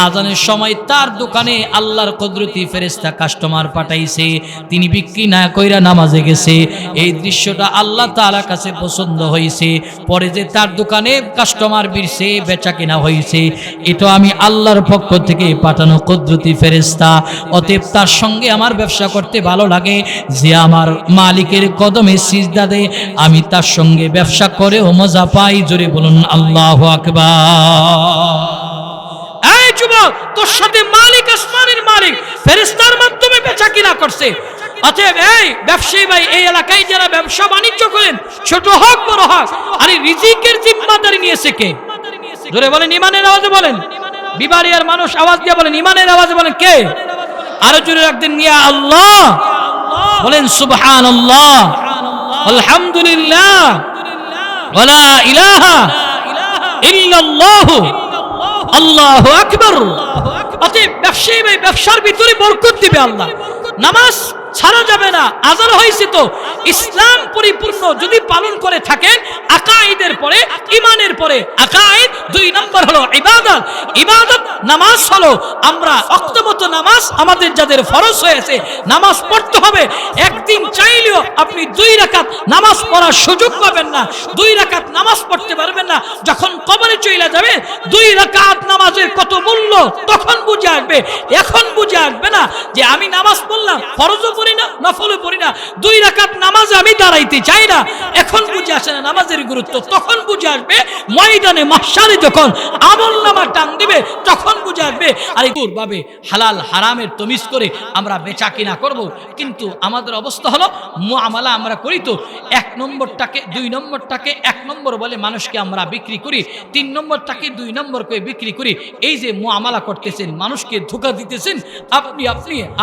আজানের সময় তার দোকানে আল্লাহর কুদরতি ফেরেশতা কাস্টমার পাঠাইছে, তিনি বিক্রি না কইরা নামাজে গেছে। এই দৃশ্যটা আল্লাহ তাআলার কাছে পছন্দ হয়েছে। পরে যে তার দোকানে কাস্টমার বিরছে, বেচা কিনা হয়েছে, এটা আমি আল্লাহর পক্ষ থেকে পাঠানো কুদরতি ফেরেশতা। অতএব তার সঙ্গে আমার ব্যবসা করতে ভালো লাগে। যে আমার মালিকের কদমে সিজদা দেয়, আমি তার সঙ্গে ব্যবসা করেও মজা পাই। জোরে বলুন আল্লাহু আকবার। এই যুবক, তোর সাথে মালিক, আসমানের মালিক, ফেরেশতার মাধ্যমে বেচা কিনা করছে। অতএব এই ব্যবসায়ী ভাই, এই এলাকায় যারা ব্যবসা বাণিজ্য করেন, ছোট হোক বড় হোক, আরে রিজিকের জিম্মাদারি নিয়েছে কে? জোরে বলেন, ইমানের আওয়াজে বলেন। বিবাড়িয়ার মানুষ আওয়াজ দিয়ে বলেন, ইমানের আওয়াজে বলেন কে? আরো জোরে একদিন নিয়ে আল্লাহ বলেন, সুবহানাল্লাহ, আলহামদুলিল্লাহ, ওয়ালা ইলাহা ইল্লাল্লাহ, আল্লাহু আকবার। অতএব ব্যবসায়ী ভাই, ব্যবসার ভিতরে বরকত দিবে আল্লাহ। নামাজ ছাড়া যাবে না। আজান হয়েছে তো ইসলাম পরিপূর্ণ যদি পালন করে থাকেন, আকাইদের পরে, ইমানের পরে আকাইদ, 2 নম্বর হলো ইবাদত। ইবাদত নামাজ হলো, আমরা ওয়াক্তমত নামাজ আমাদের যাদের ফরজ হয়েছে নামাজ পড়তে হবে। একদিন চাইলেও আপনি 2 রাকাত নামাজ পড়ার সুযোগ পাবেন না, 2 রাকাত নামাজ পড়তে পারবেন না। যখন কবরে চলে যাবে 2 রাকাত নামাজের কত মূল্য তখন বুঝে আসবে। এখন বুঝে আসবে না যে আমি নামাজ পড়লাম, ফরজও পড়ি না, নফলও পড়ি না, 2 রাকাত নামাজে আমি দাঁড়াইতে চাই না। এখন বুঝে আসে না নামাজের গুরুত্ব, তখন বুঝে আসবে ময়দানে মাহশারে যখন আমলনামা টান দিবে, তখন বুঝে আসবে। আর ভাবে হালাল হারামের তমিজ করে আমরা বেচা কিনা করব, কিন্তু আমাদের অবস্থা হলো মুআমালা আমরা করি তো 1 নম্বরটাকে 2 নম্বরটাকে 1 নম্বর বলে মানুষকে আমরা বিক্রি করি, 3 নম্বরটাকে 2 নম্বর করে বিক্রি করি। এই যে মুআমালা করতেছেন, মানুষকে ধোঁকা দিতেছেন, আপনি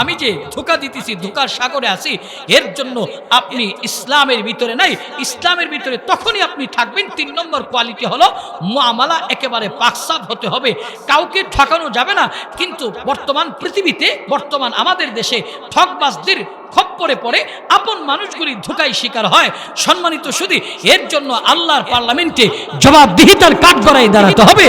আমি যে ধোঁকা দিতেছি, ধোঁকার সাগরে আছি, এর জন্য আপনি ইসলামের ভিতরে নাই। ইসলামের ভিতরে তখনই আপনি থাকবেন। 3 নম্বর কোয়ালিটি হলো মুআমালা একেবারে পাকসাফ হতে হবে, কাউকে ঠকানো যাবে না। কিন্তু বর্তমান পৃথিবীতে, বর্তমান আমাদের দেশে ঠকবাজদের খপ্পরে পড়ে আপন মানুষগুলি ধোঁকায় শিকার হয়। সম্মানিত সুধী, এর জন্য আল্লাহর পার্লামেন্টে জবাবদিহিতার কাঠগড়ায় দাঁড়াতে হবে।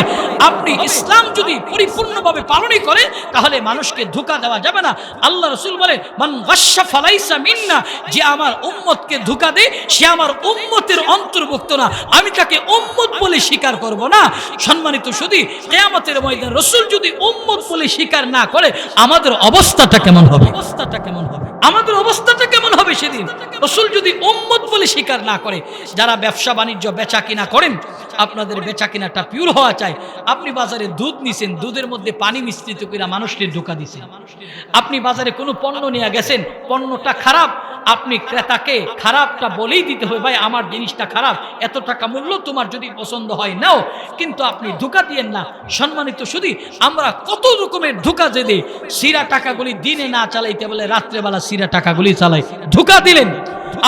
আপনি ইসলাম যদি পরিপূর্ণভাবে পালনই করেন, তাহলে মানুষকে ধোঁকা দেওয়া যাবে না। আল্লাহ রাসূল বলেন, মান গাশশা ফালাইসা মিন্না, যে আমার উম্মতকে ধোঁকা দেয় সে আমার উম্মতের অন্তর্ভুক্ত না, আমি তাকে উম্মত বলে স্বীকার করব না। সম্মানিত সুধী, কিয়ামতের ময়দানে রাসূল যদি উম্মত বলে স্বীকার না করে, আমাদের অবস্থাটা কেমন হবে? আমাদের অবস্থাটা কেমন হবে সেদিন? রাসূল যদি উম্মত বলে স্বীকার না করে। যারা ব্যবসা বাণিজ্য বেচা কিনা করেন, আপনাদের বেচা কিনাটা পিওর হওয়া চাই। আপনি বাজারে দুধ নিছেন, দুধের মধ্যে পানি মিশ্রিত করে মানুষকে ধোঁকা দিছেন। আপনি বাজারে কোনো পণ্য নিয়ে গেছেন, পণ্যটা খারাপ, আপনি ক্রেতাকে খারাপটা বলেই দিতে হবে, ভাই আমার জিনিসটা খারাপ, এত টাকা মূল্য, তোমার যদি পছন্দ হয় নাও, কিন্তু আপনি ধোঁকা দিয়েন না। সম্মানিত সুধী, আমরা কত রকমের ধোঁকা যে দিই। সিরা টাকাগুলি দিনে না চালাইতে বলে রাত্রেবেলা সিরা টাকাগুলি চালাই, ধোঁকা দিলেন।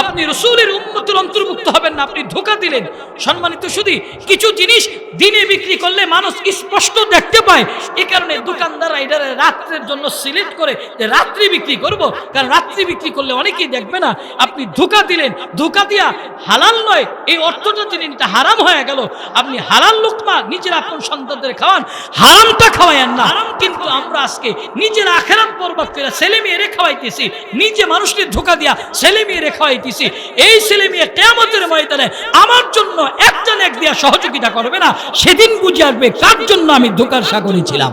আপনি রাসূলের উম্মতের অন্তর্ভুক্ত হবেন না, আপনি ধোঁকা দিলেন। সম্মানিত সুধী, কিছু জিনিস দিনে বিক্রি করলে মানুষ স্পষ্ট দেখতে পায়, এই কারণে দোকানদাররা এটা রাত্রের জন্য সিলেক্ট করে যে রাত্রি বিক্রি করব, কারণ রাত্রি বিক্রি করলে অনেকেই দেখবে না। আপনি ধোঁকা দিলেন, ধোঁকা দিয়া হালাল নয় এই অর্থটা দিলেন, এটা হারাম হয়ে গেল। আপনি হালাল লোকমা নিজের আপন সন্তানদের খাওয়ান, হারামটা খাওয়ায়েন না। কিন্তু আমরা আজকে নিজের আখিরাত বরবাদ করে ছেলে মেয়েরে খাওয়াইতেছি, নিজে মানুষকে ধোঁকা দিয়া ছেলে মেয়েরে খাওয়াইতেছি। এই ছেলে মেয়ে কিয়ামতের ময়দানে আমার জন্য একজন এক দিয়া সহযোগিতা করবে না। সেদিন বুঝে আসবে কার জন্য আমি ধোঁকার সাগরে ছিলাম,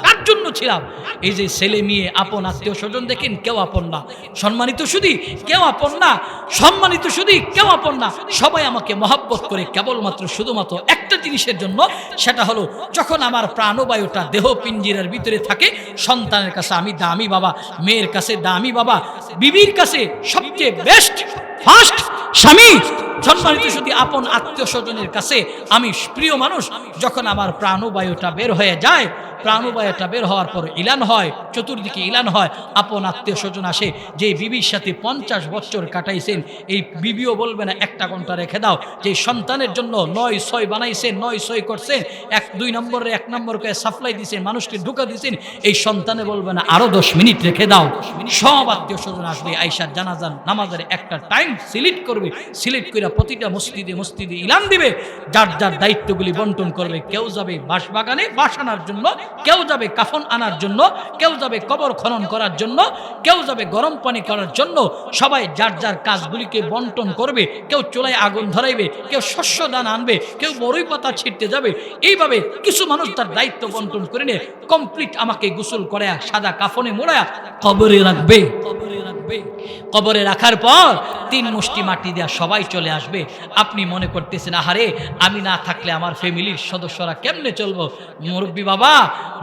কার জন্য ছিলাম। এই যে ছেলে মেয়ে, আপন আত্মীয় স্বজন দেখেন, কেউ আপন না। সম্মানিত সুধী, কেউ আপন না। সম্মানিত সুধী, কেউ আপন না। সবাই আমাকে মহব্বত করে কেবলমাত্র শুধুমাত্র একটা জিনিসের জন্য, সেটা হলো যখন আমার প্রাণবায়ুটা দেহ পিঞ্জিরার ভিতরে থাকে, সন্তানের কাছে আমি দামি বাবা, মেয়ের কাছে দামি বাবা, বিবির কাছে সবচেয়ে বেস্ট ফার্স্ট স্বামী, সম্মানিত শুধু আপন আত্মীয় স্বজনের কাছে আমি প্রিয় মানুষ, যখন আমার প্রাণবায়ুটা বের হয়ে যায়, প্রাণবায়ুটা বের হওয়ার পর ইলান হয়, চতুর্দিকে ইলান হয়, আপন আত্মীয় স্বজন আসে, যে বিবির সাথে 50 বছর কাটাইছেন, এই বিবিও বলবে না 1 ঘন্টা রেখে দাও, যে সন্তানের জন্য 9-6 বানাইছেন, 9-6 করছেন, 1-2 নম্বরে 1 নম্বর করে সাপ্লাই দিয়েছেন, মানুষকে ঢুকা দিয়েছেন, এই সন্তানে বলবে না আরো 10 মিনিট রেখে দাও। সব আত্মীয় স্বজন আসবে, আয়েশা জানাজার নামাজের একটা টাইম সিলেক্ট করবে, সিলেক্ট করে প্রতিটা মসজিদে মসজিদে ইলান দিবে, যার যার দায়িত্বগুলি বন্টন করবে। কেউ যাবে বাঁশবাগানে বাঁশ আনার জন্য, কেউ যাবে কাফন আনার জন্য, কেউ যাবে কবর খনন করার জন্য, কেউ যাবে গরম পানি করার জন্য। সবাই যার যার কাজগুলিকে বন্টন করবে। কেউ চুলায় আগুন ধরাইবে, কেউ শস্য দান আনবে, কেউ বড়ই পাতা ছিটতে যাবে। এইভাবে কিছু মানুষ তার দায়িত্ব বন্টন করে নিয়ে কমপ্লিট আমাকে গোসল করে সাদা কাফনে মোড়ায়া কবরে রাখবে। কবরে রাখার পর 3 মুষ্টি মাটি দেয়া সবাই চলে আসবে। আপনি মনে করতেছেন আহারে আমি না থাকলে আমার ফ্যামিলির সদস্যরা কেমনে চলবো? মুরব্বী বাবা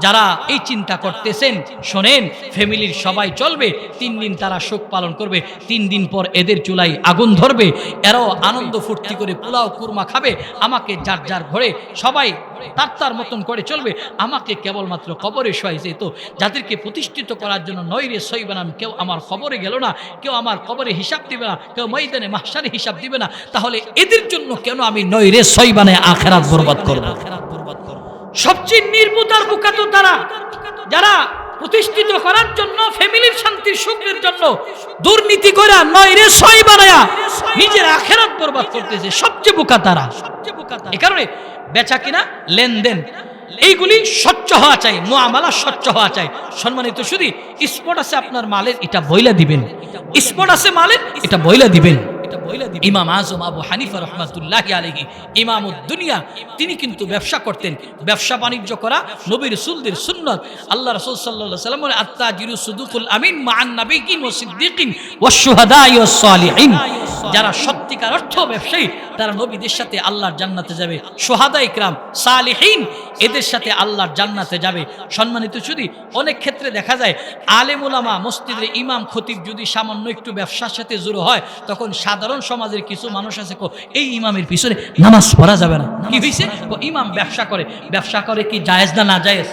যারা এই চিন্তা করতেছেন শোনেন, ফ্যামিলির সবাই চলবে, 3 দিন তারা শোক পালন করবে, 3 দিন পর এদের চুলায় আগুন ধরবে, এরাও আনন্দ ফুর্তি করে পোলাও কুরমা খাবে, আমাকে যার যার ঘরে সবাই তার মতন করে চলবে, আমাকে কেবলমাত্র কবরে শোয়াইছে। তো যাদেরকে প্রতিষ্ঠিত করার জন্য 9 বানান, কেউ আমার কবরে গেল না, কেউ আমার কবরে হিসাব দিবে না, কেউ ময়দানে মাহশারে হিসাব দিবে না, তাহলে এদের জন্য কেন আমি 9 বানায় আখিরাত বরবাদ করব? সবচেয়ে নির্বুদ্ধির আর বোকা তো তারা যারা প্রতিষ্ঠিত করার জন্য, ফ্যামিলির শান্তির সুখের জন্য দুর্নীতি করে 9 বানায়া নিজের আখিরাত বরবাদ করতেছে। সবচেয়ে বোকা তারা। এই কারণে বেচা কিনা লেনদেন এইগুলি স্বচ্ছ হওয়া চাই, মুআমালা স্বচ্ছ হওয়া চাই। সম্মানিত শুধু স্পট আছে আপনার মালের, এটা বইলা দিবেন। স্পট আছে মালের, এটা বইলা দিবেন। ইমাম আজম আবু হানিফা রহমাতুল্লাহি আলাইহি ইমামুদ দুনিয়া, তিনি কিন্তু ব্যবসা করতেন। ব্যবসা বাণিজ্য করা নবী রাসূলদের সুন্নাত। আল্লাহ রাসূল সাল্লাল্লাহু আলাইহি ওয়াসাল্লাম বলেন আত-তাজিরু সুদুকুল আমিন মা'আন নাবিয়্যিন ওয়া সিদ্দিকিন ওয়াশ শুহাদা'i ওয়াস সালিহিন। যারা সত্যিকার অর্থ ব্যবসায়ী তারা নবীদের সাথে আল্লাহর জান্নাতে যাবে, শুহাদা ইকরাম সালিহিন এদের সাথে আল্লাহর জান্নাতে যাবে। সম্মানিত শুধু অনেক ক্ষেত্রে দেখা যায় আলেম ওলামা মসজিদের ইমাম খতিব যদি সামান্য একটু ব্যবসার সাথে জড়ো হয়, তখন সাধারণ সমাজের কিছু মানুষ আছে এই ইমামের পিছনে নামাজ পড়া যাবে না। কি হয়েছে? ইমাম ব্যবসা করে। ব্যবসা করে কি জায়েজ না নাজায়েজ?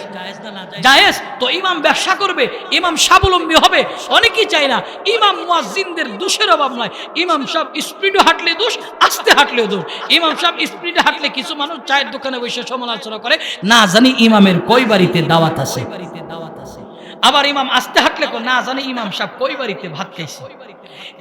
জায়েজ। তো ইমাম ব্যবসা করবে, ইমাম স্বাবলম্বী হবে। অনেকেই চায় না। ইমাম মুয়াজ্জিনদের দোষের অভাব নয়। ইমাম সাহেব স্পিডে হাঁটলে দোষ, আস্তে হাঁটলেও দোষ। ইমাম সাহেব স্পিডে হাঁটলে কিছু মানুষ চায়ের দোকানে বসে সমালোচনা করে, না জানি ইমামের কই বাড়িতে দাওয়াত আছে। আবার ইমাম আস্তে হাঁটলে না জানি ইমাম সাহেব কই বাড়িতে ভাত খাইছে।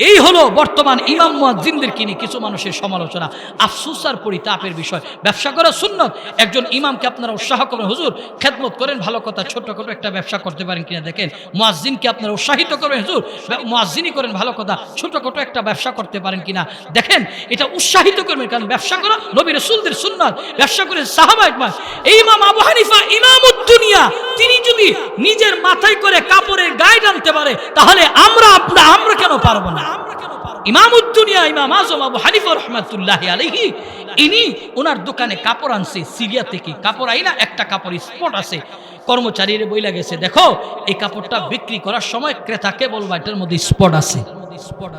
এই হলো বর্তমান ইমাম মুয়াজ্জিনদেরকে নিয়ে কিছু মানুষের সমালোচনা। আফসোস আর পরিতাপের বিষয়। ব্যবসা করা সুন্নাত। একজন ইমামকে আপনারা উৎসাহ করেন, হুজুর খেদমত করেন, ভালো কথা, ছোটখাটো একটা ব্যবসা করতে পারেন কিনা দেখেন। মুয়াজ্জিনকে আপনারা উৎসাহিত করবেন, হুজুর মুয়াজ্জিনই করেন, ভালো কথা, ছোটখাটো একটা ব্যবসা করতে পারেন কিনা দেখেন। এটা উৎসাহিত করবেন, কারণ ব্যবসা করা নবী রাসূলদের সুন্নাত। ব্যবসা করে সাহাবা ইকরাম। এই ইমাম আবু হানিফা ইমামুদ দুনিয়া, তিনি যদি নিজের মাথায় করে কাপড়ের গায়ে আনতে পারে, তাহলে আমরা কেন পারবো না? ইমামুদ দুনিয়া ইমাম আজম আবু হানিফা রাহমাতুল্লাহি আলাইহি, ইনি ওনার দোকানে কাপড় আনছে সিরিয়া থেকে। কাপড় আইনা একটা কাপড় স্পট আছে, কর্মচারীরা বইলা গেছে দেখো এই কাপড়টা বিক্রি করার সময় ক্রেতাকে বলবা এটার মধ্যে স্পট আছে,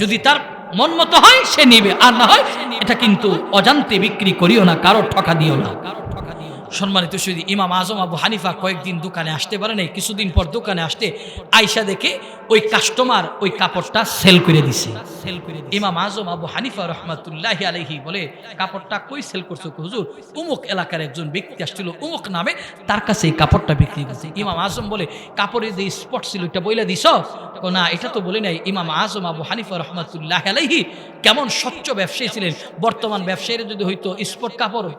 যদি তার মন মতো হয় সে নিবে, আর না হয় এটা কিন্তু অজান্তে বিক্রি করিও না, কারো ঠকা দিও না। সম্মানিত শুধু ইমাম আজম আবু হানিফা কয়েকদিন দোকানে আসতে পারে নাই। কিছুদিন পর দোকানে আসতে আয়সা দেখে ওই কাস্টমার ওই কাপড়টা সেল করে দিছে। ইমাম আজম আবু হানিফা রহমাতুল্লাহি আলাইহি বলে, কাপড়টা কই সেল করছো? হুজুর উমুক এলাকার একজন ব্যক্তি আসছিল উমুক নামে, তার কাছে এই কাপড়টা বিক্রি করছে। ইমাম আজম বলে, কাপড়ের যে স্পট ছিল এটা বইলা দিছ? না, এটা তো বলে নাই। ইমাম আজম আবু হানিফা রহমাতুল্লাহি আলাইহি কেমন স্বচ্ছ ব্যবসায়ী ছিলেন। বর্তমান ব্যবসায়ীরা যদি হইতো স্পট কাপড়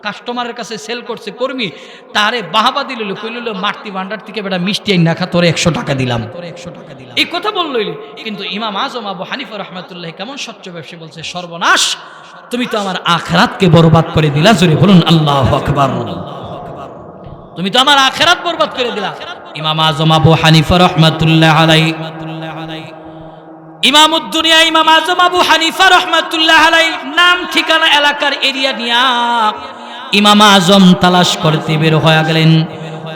কাস্টমারের কাছে সেল করছে কর্মী, তারে বাহাবা দিল, কইল মারতি ভান্ডার থেকে বেটা মিষ্টি আইন রাখা, তোরে 100 টাকা দিলাম, এই কথা বলল। কিন্তু ইমাম আজম আবু হানিফা রাহমাতুল্লাহ কেমন স্বচ্ছ ব্যবসায়ী, বলছে সর্বনাশ, তুমি তো আমার আখিরাতকে বরবাদ করে দিলা। জোরে বলুন আল্লাহু আকবার। তুমি তো আমার আখিরাত বরবাদ করে দিলা। ইমাম আজম আবু হানিফা রাহমাতুল্লাহ আলাইহি, ইমামুদ দুনিয়া ইমাম আজম আবু হানিফা রাহমাতুল্লাহ আলাইহি নাম ঠিকানা এলাকার এরিয়া নিয়া ইমাম আজম তালাশ করতে বের হয়ে গেলেন।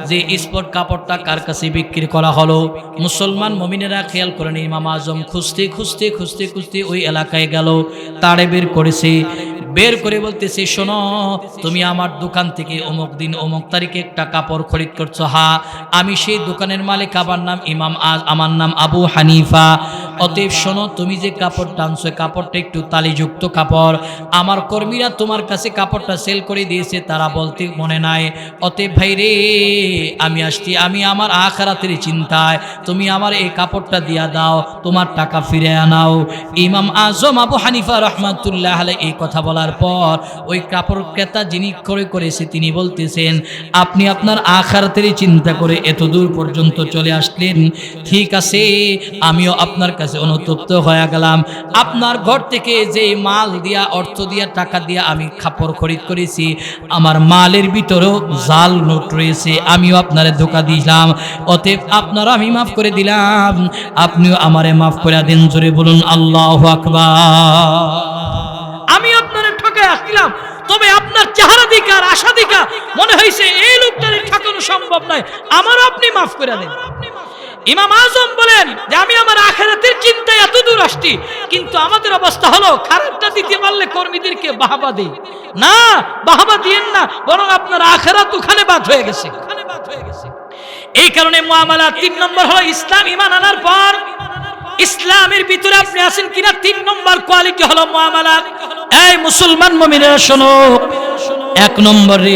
যে স্পট কাপড়টা কার কাছে বিক্রি করা হলো। মুসলমান মুমিনেরা খেয়াল করেন, ইমাম আজম খুঁজতে খুঁজতে খুঁজতে খুঁজতে ওই এলাকায় গেল, তারে বের করেছে, বের করে বলতেছে, শোনো, তুমি আমার দোকান থেকে অমুক দিন অমুক তারিখে একটা কাপড় খরিদ করছো। হ্যাঁ, আমি সেই দোকানের মালিক, আমার নাম আবু হানিফা। অতএব শোনো, তুমি যে কাপড়টা আনছো কাপড়টা একটু তালিযুক্ত কাপড়, আমার কর্মীরা তোমার কাছে কাপড়টা সেল করে দিয়েছে, তারা বলতে মনে নাই। অতএব ভাই রে, আমি আসছি, আমি আমার আখিরাতের চিন্তায়, তুমি আমার এই কাপড়টা দিয়া দাও, তোমার টাকা ফিরে আনাও। ইমাম আজম আবু হানিফা রহমাতুল্লাহ আলাইহি এই কথা বলার পর ওই কাপড় ক্রেতা যিনি ক্রয় করেছে তিনি বলতেছেন, আপনি আপনার আখিরাতের চিন্তা করে এত দূর পর্যন্ত চলে আসলেন, ঠিক আছে, আমিও আপনার কাছে অনুতপ্ত হয়ে গেলাম। আপনার ঘর থেকে যে মাল দিয়া, অর্থ দিয়া, টাকা দিয়া আমি কাপড় খরিদ করেছি, আমার মালের ভিতরেও জাল নোট রয়েছে, আমিও আপনারে ধোঁকা দিলাম। অতএব আপনারা আমি মাফ করে দিলাম, আপনিও আমারে মাফ করে দিন। জোরে বলুন আল্লাহু আকবার। আমি আপনারে ঠকে আসলাম, তবে আপনার চেহারা দিকা আর আশা দিকা মনে হয়েছে এই লোকটারে ঠকানো সম্ভব নয়, আমারও আপনি মাফ করে দেন। ইমাম আজম বলেন যে আমি আমার আখিরাতের চিন্তায় এত দূর আসছি, কিন্তু আমাদের অবস্থা হলো খারাপটা দিতে পারলে কর্মীদেরকে বাহবা দেই না, বাহবা দিয়েন না, বরং আপনার আখিরাত ওখানে বাদ হয়ে গেছে। এই কারণে মুআমালা 3 নম্বর হলো ইসলাম। ঈমান আনার পর ইসলামের ভিতরে আপনি আছেন কিনা, 3 নম্বর কোয়ালিটি হলো মুআমালা। এই মুসলমান মুমিনেরা শোনো, 1 নম্বরে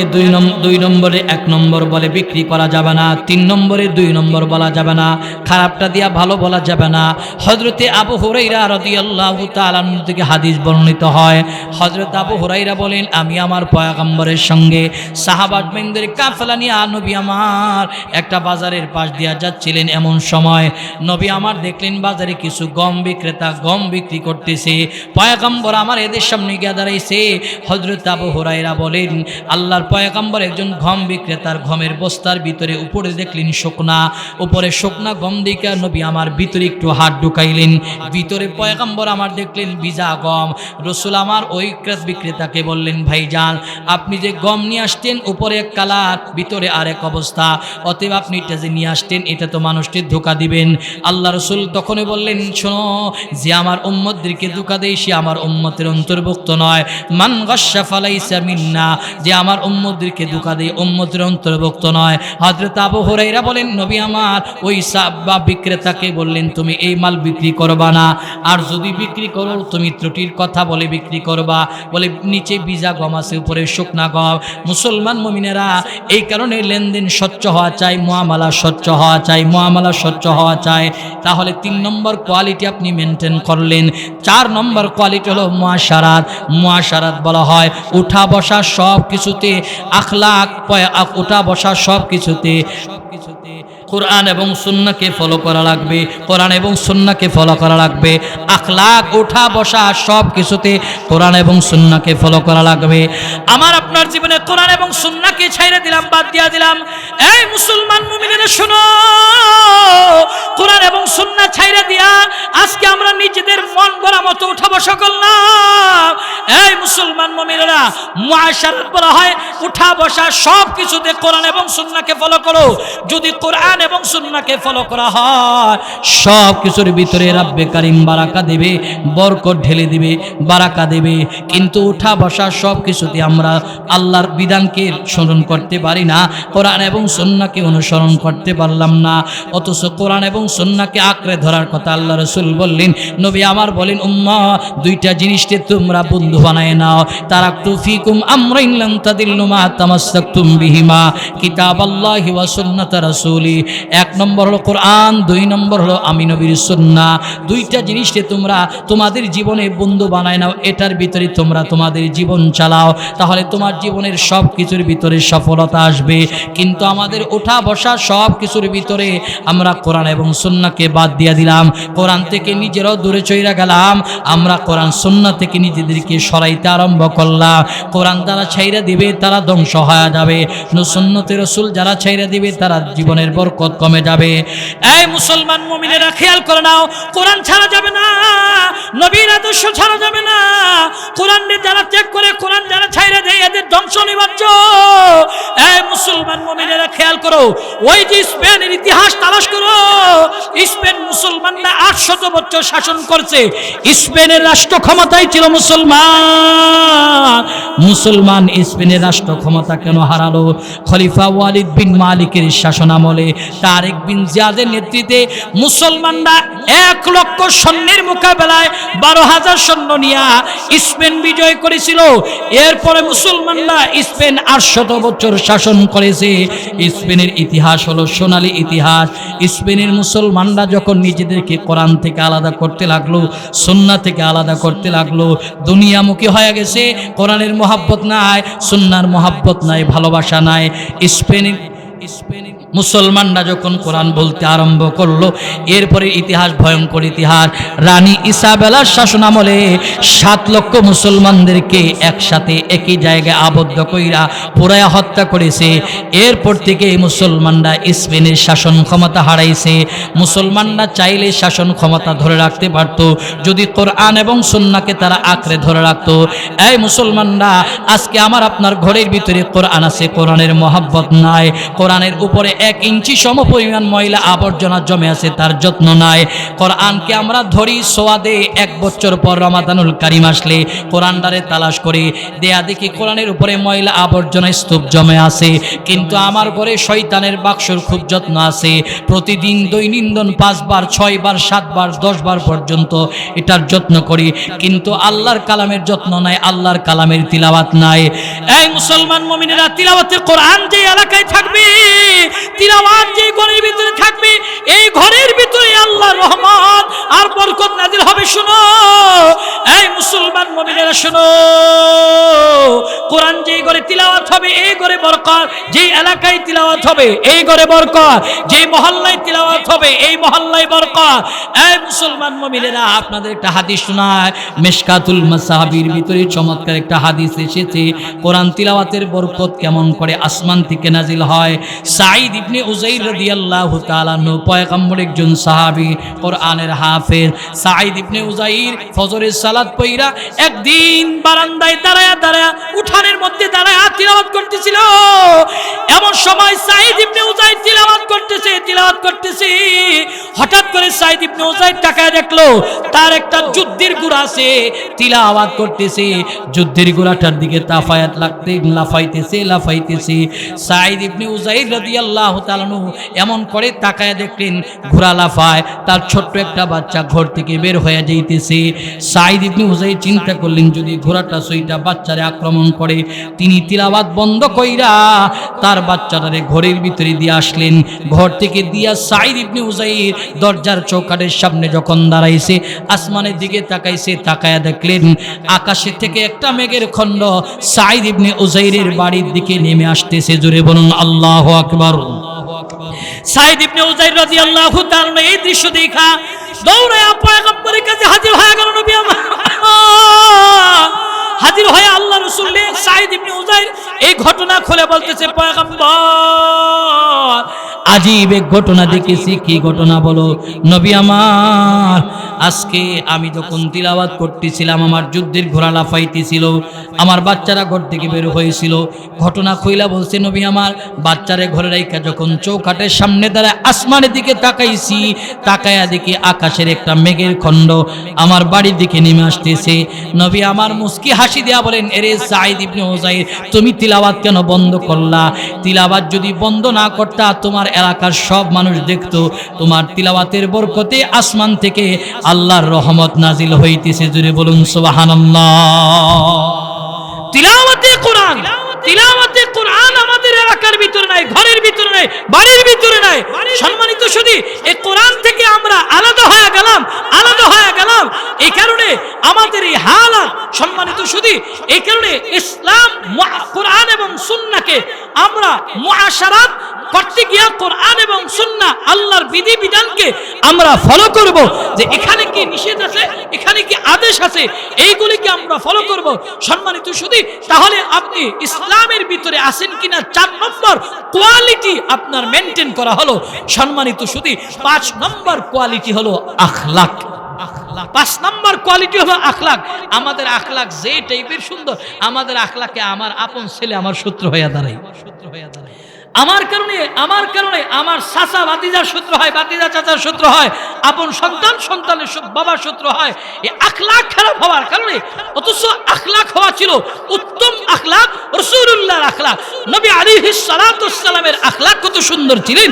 2 নম্বরে 1 নম্বর বলে বিক্রি করা যাবে না, 3 নম্বরে 2 নম্বর বলা যাবে না, খারাপটা দিয়া ভালো বলা যাবে না। হযরতে আবু হুরায়রা রাদিয়াল্লাহু তাআলা আনহু থেকে হাদিস বর্ণিত হয়, হযরত আবু হুরায়রা বলেন, আমি আমার পয়গম্বরের সঙ্গে সাহাবাদের কাফেলা নিয়ে নবী আমার একটা বাজারের পাশ দিয়া যাচ্ছিলেন। এমন সময় নবী আমার দেখলেন বাজারে কিছু গম বিক্রেতা গম বিক্রি করতেছে। পয়গম্বর আমার এদের সামনে গিয়ে দাঁড়াইছে। হযরত আবু হুরায়রা বলেন, আল্লাহর পয়গম্বর একজন গম বিক্রেতার গমের বস্তার ভিতরে উপরে দেখলেন শুকনা, উপরে শুকনা গম দিকে নবী আমার ভিতরে একটু হাত ঢুকাইলেন, ভিতরে পয়গম্বর আমার দেখলেন ভিজা গম। রাসূল আমার ওই বিক্রেতাকে বললেন, ভাইজান, আপনি যে গম নিয়ে আসতেন উপরে এক কালার ভিতরে আরেক অবস্থা, অতএব আপনি এটা যে নিয়ে আসতেন এটা তো মানুষকে ধোঁকা দিবেন। আল্লাহ রাসূল তখনই বললেন, শোনো, যে আমার উম্মতদেরকে ধোঁকা দেয় সে আমার উম্মতের অন্তর্ভুক্ত নয়। মান গাশশা ফালাইসা মিন্না, যে আমার উম্মতদেরকে ধোঁকা দেয় উম্মতের অন্তর্ভুক্ত নয়। হযরত আবু হুরায়রা বলেন, নবী আমার ওই সাহাবা বিক্রেতাকে বললেন, তুমি এই মাল বিক্রি করবা না, আর যদি বিক্রি করো তুমি ত্রুটির কথা বলে বিক্রি করবা, বলে নিচে ভিজা গম আছে উপরে শুকনা গম। মুসলমান মুমিনেরা, এই কারণে লেনদেন স্বচ্ছ হওয়া চাই, মুআমালা স্বচ্ছ হওয়া চাই, মুআমালা স্বচ্ছ হওয়া চাই। তাহলে 3 নম্বর কোয়ালিটি আপনি মেনটেন করলেন। 4 নম্বর কোয়ালিটি হলো মুআশারাত। মুআশারাত বলা হয় উঠা বসা সব কিছুতে, আখলাক, উঠা বসা সব কিছুতে কোরআন এবং সুন্নাহকে ফলো করা লাগবে, কোরআন এবং সুন্নাহকে ফলো করা লাগবে। আখলাক, উঠা বসা সব কিছুতে কোরআন এবং সুন্নাহকে ফলো করা লাগবে। আমার আপনার জীবনে কোরআন এবং সুন্নাহকে ছাইড়ে দিলাম, বাদ দিয়া দিলাম। এই মুসলমান মুমিনেরা শোনো, কোরআন এবং সুন্নাহ ছাইড়ে দিয়া আজকে আমরা নিজেদের মন গড়া মতো উঠা বসা করলাম। এই মুসলমান মুমিনেরা, মুআশারাত বলা হয় উঠা বসা সব কিছুতে কোরআন এবং সুন্নাহকে ফলো করো। যদি কোরআন এবং সুন্নাহকে ফলো করা হয় সব কিছুর ভিতরে রাব্বে কারীম বারাকা দেবে, বরকত ঢেলে দিবে, বারাকা দেবে। কিন্তু উঠা বসা সব কিছুতে আমরা আল্লাহর বিধানকে স্মরণ করতে পারি না, কোরআন এবং সুন্নাহকে অনুসরণ করতে পারলাম না। অথচ কোরআন এবং সুন্নাহকে আঁকড়ে ধরার কথা আল্লাহ রাসূল বললেন। নবী আমার বলেন, উম্মাহ, 2টা জিনিসকে তোমরা বন্ধু বানায় নাও। তারাকতু ফিকুম আমরাইন লান তাদিল্লু মা তামাসসাকতুম বিহিমা, কিতাবাল্লাহি ওয়া সুন্নাত রাসূলি। 1 নম্বর হলো কোরআন, 2 নম্বর হলো আমি নবীর সুন্নাহ। 2টা জিনিসকে তোমরা তোমাদের জীবনে বন্ধু বানায় নাও, এটার ভিতরে তোমরা তোমাদের জীবন চালাও, তাহলে তোমার জীবনের সব কিছুর ভিতরে সফলতা আসবে। কিন্তু আমাদের ওঠা বসা সব কিছুর ভিতরে আমরা কোরআন এবং সুন্নাহকে বাদ দিয়ে দিলাম, কোরআন থেকে নিজেরাও দূরে চলে গেলাম, আমরা কোরআন সুন্নাহ থেকে নিজেদেরকে সরাইতে আরম্ভ করলা, কোরআন যারা ছাইরা দিবে তারা ধ্বংস হয়ে যাবে, সুন্নতে রাসূল যারা ছাইরা দিবে তারা জীবনের বরকত কমে যাবে। এই মুসলমান মুমিনেরা খেয়াল করে নাও, কোরআন ছাড়া যাবে না, নবীর আদর্শ ছাড়া যাবে না। কোরআনে যারা ত্যাগ করে, কোরআন যারা ছাইরা দেয়, এদের ধ্বংস অনিবার্য। এই মুসলমান মুমিনেরা খেয়াল করো, ওই যে স্পেনের ইতিহাস তালাশ করো, স্পেন মুসলমানরা 800 বছর শাসন করছে, স্পেনের রাষ্ট্র ক্ষমতায় ছিল মুসলমান। স্পেনের রাষ্ট্র ক্ষমতা কেন হারালো? খলিফা ওয়ালিদ বিন মালিকের শাসন আমলে, তারেক বিন জিয়াদের নেতৃত্বে মুসলমানরা 1 লক্ষ সৈন্যের মোকাবেলায় 12,000 সৈন্য নিয়ে স্পেন বিজয় করেছিল। এরপরে মুসলমানরা স্পেন 800 বছর শাসন করেছে। স্পেনের ইতিহাস হলো সোনালী ইতিহাস। স্পেনের মুসলমানরা যখন নিজেদেরকে কোরআন থেকে আলাদা করতে লাগলো, সুন্নাহ থেকে আলাদা করতে লাগলো, দুনিয়ামুখী হয়ে গেছে, কোরআনের মহব্বত নাই, সুন্নাহর মহব্বত নাই, ভালোবাসা নাই। স্পেনের মুসলমানরা যখন কোরআন বলতে আরম্ভ করলো, এরপরে ইতিহাস ভয়ঙ্কর ইতিহাস। রানী ইসাবেলার শাসন আমলে 7 লক্ষ মুসলমানদেরকে একসাথে একই জায়গায় আবদ্ধ কইরা পুরায়া হত্যা করেছে। এরপর থেকে মুসলমানরা স্পেনের শাসন ক্ষমতা হারাইছে। মুসলমানরা চাইলে শাসন ক্ষমতা ধরে রাখতে পারত যদি কোরআন এবং সুন্নাহকে তারা আঁকড়ে ধরে রাখতো। এই মুসলমানরা, আজকে আমার আপনার ঘরের ভিতরে কোরআন আছে, কোরআনের মহব্বত নাই, কোরআনের উপরে 1 ইঞ্চি সম পরিমাণ ময়লা আবর্জনা জমে আছে, তার যত্ন নাই। কোরআনকে আমরা ধরি সোয়াদে, 1 বছর পর রমাদানুল কারিম আসলে কোরআনটারে তালাশ করে দেয়া দেখি কোরআনের উপরে ময়লা আবর্জনা স্তূপ জমে আছে। কিন্তু আমার ঘরে শয়তানের বাক্সর খুব যত্ন আছে, প্রতিদিন দৈনন্দিন 5 বার 6 বার 7 বার 10 বার পর্যন্ত এটার যত্ন করি, কিন্তু আল্লাহর কালামের যত্ন নাই, আল্লাহর কালামের তিলাওয়াত নাই। এই মুসলমান মুমিনেরা, তিলাওয়াতের কোরআন যে এলাকায় থাকবে, তিলাওয়াত যে ঘরের ভিতরে থাকবে, এই ঘরের ভিতরে আল্লাহর রহমত আর বরকত নাজিল হবে। শুনো এই মুসলমান মুমিনেরা, শুনো, কোরআন যেই ঘরে তিলাওয়াত হবে এই ঘরে বরকত, যেই এলাকায় তিলাওয়াত হবে এই ঘরে বরকত, যেই মহল্লায় তিলাওয়াত হবে এই মহল্লায় বরকত। এই মুসলমান মুমিনেরা, আপনাদের একটা হাদিস শোনায়, মিশকাতুল মাসাবির ভিতরে চমৎকার একটা হাদিস এসেছে, কোরআন তিলাওয়াতের বরকত কেমন করে আসমান থেকে নাজিল হয়। সাঈদ ইবনে উযাইর রাদিয়াল্লাহু তাআলা আনহু, পয়গম্বর একজন সাহাবী, কোরআনের হাফেজ। সাঈদ ইবনে উযাইর ফজরের সালাত পড়া একদিন বারান্দায় দাঁড়ায়া উঠানের মধ্যে দাঁড়ায়া তিলাওয়াত করতেছিল। এমন সময় সাঈদ ইবনে উযাইর তিলাওয়াত করতেছে, হঠাৎ করে সাঈদ ইবনে উযাইর তাকায় দেখলো তার একটা যুদ্ধের ঘোড়া আছে, তিলাওয়াত করতেছে, যুদ্ধের ঘোড়াটার দিকে তাফায়াত লাগতে লাফাইতেছে। সাঈদ ইবনে উযাইর রাদিয়াল্লাহু তাআলা আনহু এমন করে তাকায় দেখলেন ঘোড়া লাফায়, তার ছোট্ট একটা বাচ্চা ঘর থেকে বের হয়ে যাইতেছে। সাঈদ ইবনে উযাইর চিন্তা করলেন যদি ঘোড়াটা সইটা বাচ্চারে আক্রমণ করে, তিনি তিলাওয়াত বন্ধ কইরা তার বাচ্চাটারে ঘরের ভিতরে দিয়ে আসলেন। ঘর থেকে দিয়া সাঈদ ইবনে উযাইর দরজার চৌকাঠের সামনে যখন দাঁড়াইছে, আসমানের দিকে তাকাইছে, তাকায়া দেখলেন আকাশে থেকে একটা মেঘের খণ্ড সাঈদ ইবনে উযাইরের বাড়ির দিকে নেমে আসতেছে। জোরে বলুন আল্লাহু আকবার। সাঈদ ইবনে উযাইর রাদিয়াল্লাহু তাআলা এই দৃশ্য দেখা দৌড়ায়া পয়গম্বরের কাছে হাজির হয়ে গেল। নবী আমার হাজির হয়ে আল্লাহ রাসূল সাঈদ ইবনে উযাইর এই ঘটনা খুলে বলতেছে, পয়গম্বর আজীব এক ঘটনা দেখেছি। কি ঘটনা বলো? নবী আমার, আজকে আমি যখন তিলাওয়াত করতেছিলাম আমার যুদ্ধের ঘোড়া লাফাইতেছিল, আমার বাচ্চারা ঘর থেকে বের হয়েছিল। ঘটনা কইলা বলছে, নবী আমার, বাচ্চারে ঘরে রাইখা যখন চৌকাঠের সামনে দাঁড়ায় আসমানের দিকে তাকাইছি, তাকায়া দেখি আকাশের একটা মেঘের খণ্ড আমার বাড়ির দিকে নেমে আসতেছে। নবী আমার মুস্কি হাসি দেয়া বলেন, এরে সাঈদ ইবনে উযাইর, তুমি তিলাওয়াত কেন বন্ধ করলা? তিলাওয়াত যদি বন্ধ না করতা, তোমার এলাকার সব মানুষ দেখতো তোমার তিলাওয়াতের বরকতে আসমান থেকে আল্লাহর রহমত নাজিল হইতেছে। জুড়ে বলুন সুবহানাল্লাহ। তিলাওয়াতে কোরআন আমাদের এলাকার ভিতরে নাই, ঘরের ভিতরে নাই, বাড়ির ভিতরে নাই। সম্মানিত শুধু এই কোরআন থেকে আমরা আলাদা হয়ে গেলাম। এই কারণে আমাদের এই হালাত, সম্মানিত শুধু এই কারণে ইসলাম, কোরআন এবং সুন্নাহকে আমরা মুআশারাত করতে গিয়া কোরআন এবং সুন্নাহ আল্লাহর বিধি বিধানকে আমরা ফলো করব, যে এখানে কি নিষেধ আছে, এখানে কি আদেশ আছে, এইগুলিকে আমরা আমরা ফলো করব। সম্মানিত শুধু তাহলে আপনি ইসলামের ভিতরে আছেন কিনা 4 নম্বর কোয়ালিটি আপনার মেনটেন করা হলো। সম্মানিত শুধু 5 নম্বর কোয়ালিটি হলো আখলাক। 5 নম্বর কোয়ালিটি হলো আখলাক। আমাদের আখলাক যে টাইপের সুন্দর, আমাদের আখলাকে আমার আপন ছেলে আমার শত্রু হয়ে দাঁড়ায়। আমার কারণে আমার চাচা ভাতিজার শত্রু হয়, ভাতিজা চাচার শত্রু হয়, আপন সন্তান সন্তানের বাবার শত্রু হয়, এই আখলাক খারাপ হওয়ার কারণে। অথচ আখলাক হওয়া ছিল উত্তম আখলাক রাসূলুল্লাহর আখলাক। নবী আলাইহিস সালাতু ওয়াস সালামের আখলাক কত সুন্দর ছিলেন।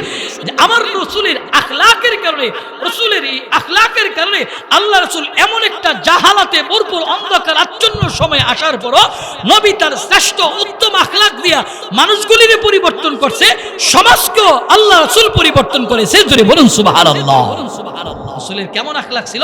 আমার রাসূলের আখলাকের কারণে, রাসূলের এই আখলাকের কারণে আল্লাহ রাসূল এমন একটা জাহালাতে ভরপুর অন্ধকার আচ্ছন্ন সময় আসার পরও নবী তার শ্রেষ্ঠ উত্তম আখলাক দিয়া মানুষগুলির পরিবর্তন করছে, সমাজকেও আল্লাহ রাসূল পরিবর্তন করেছে। জোরে বলুন সুবহানাল্লাহ। রাসূলের কেমন আখলাক ছিল?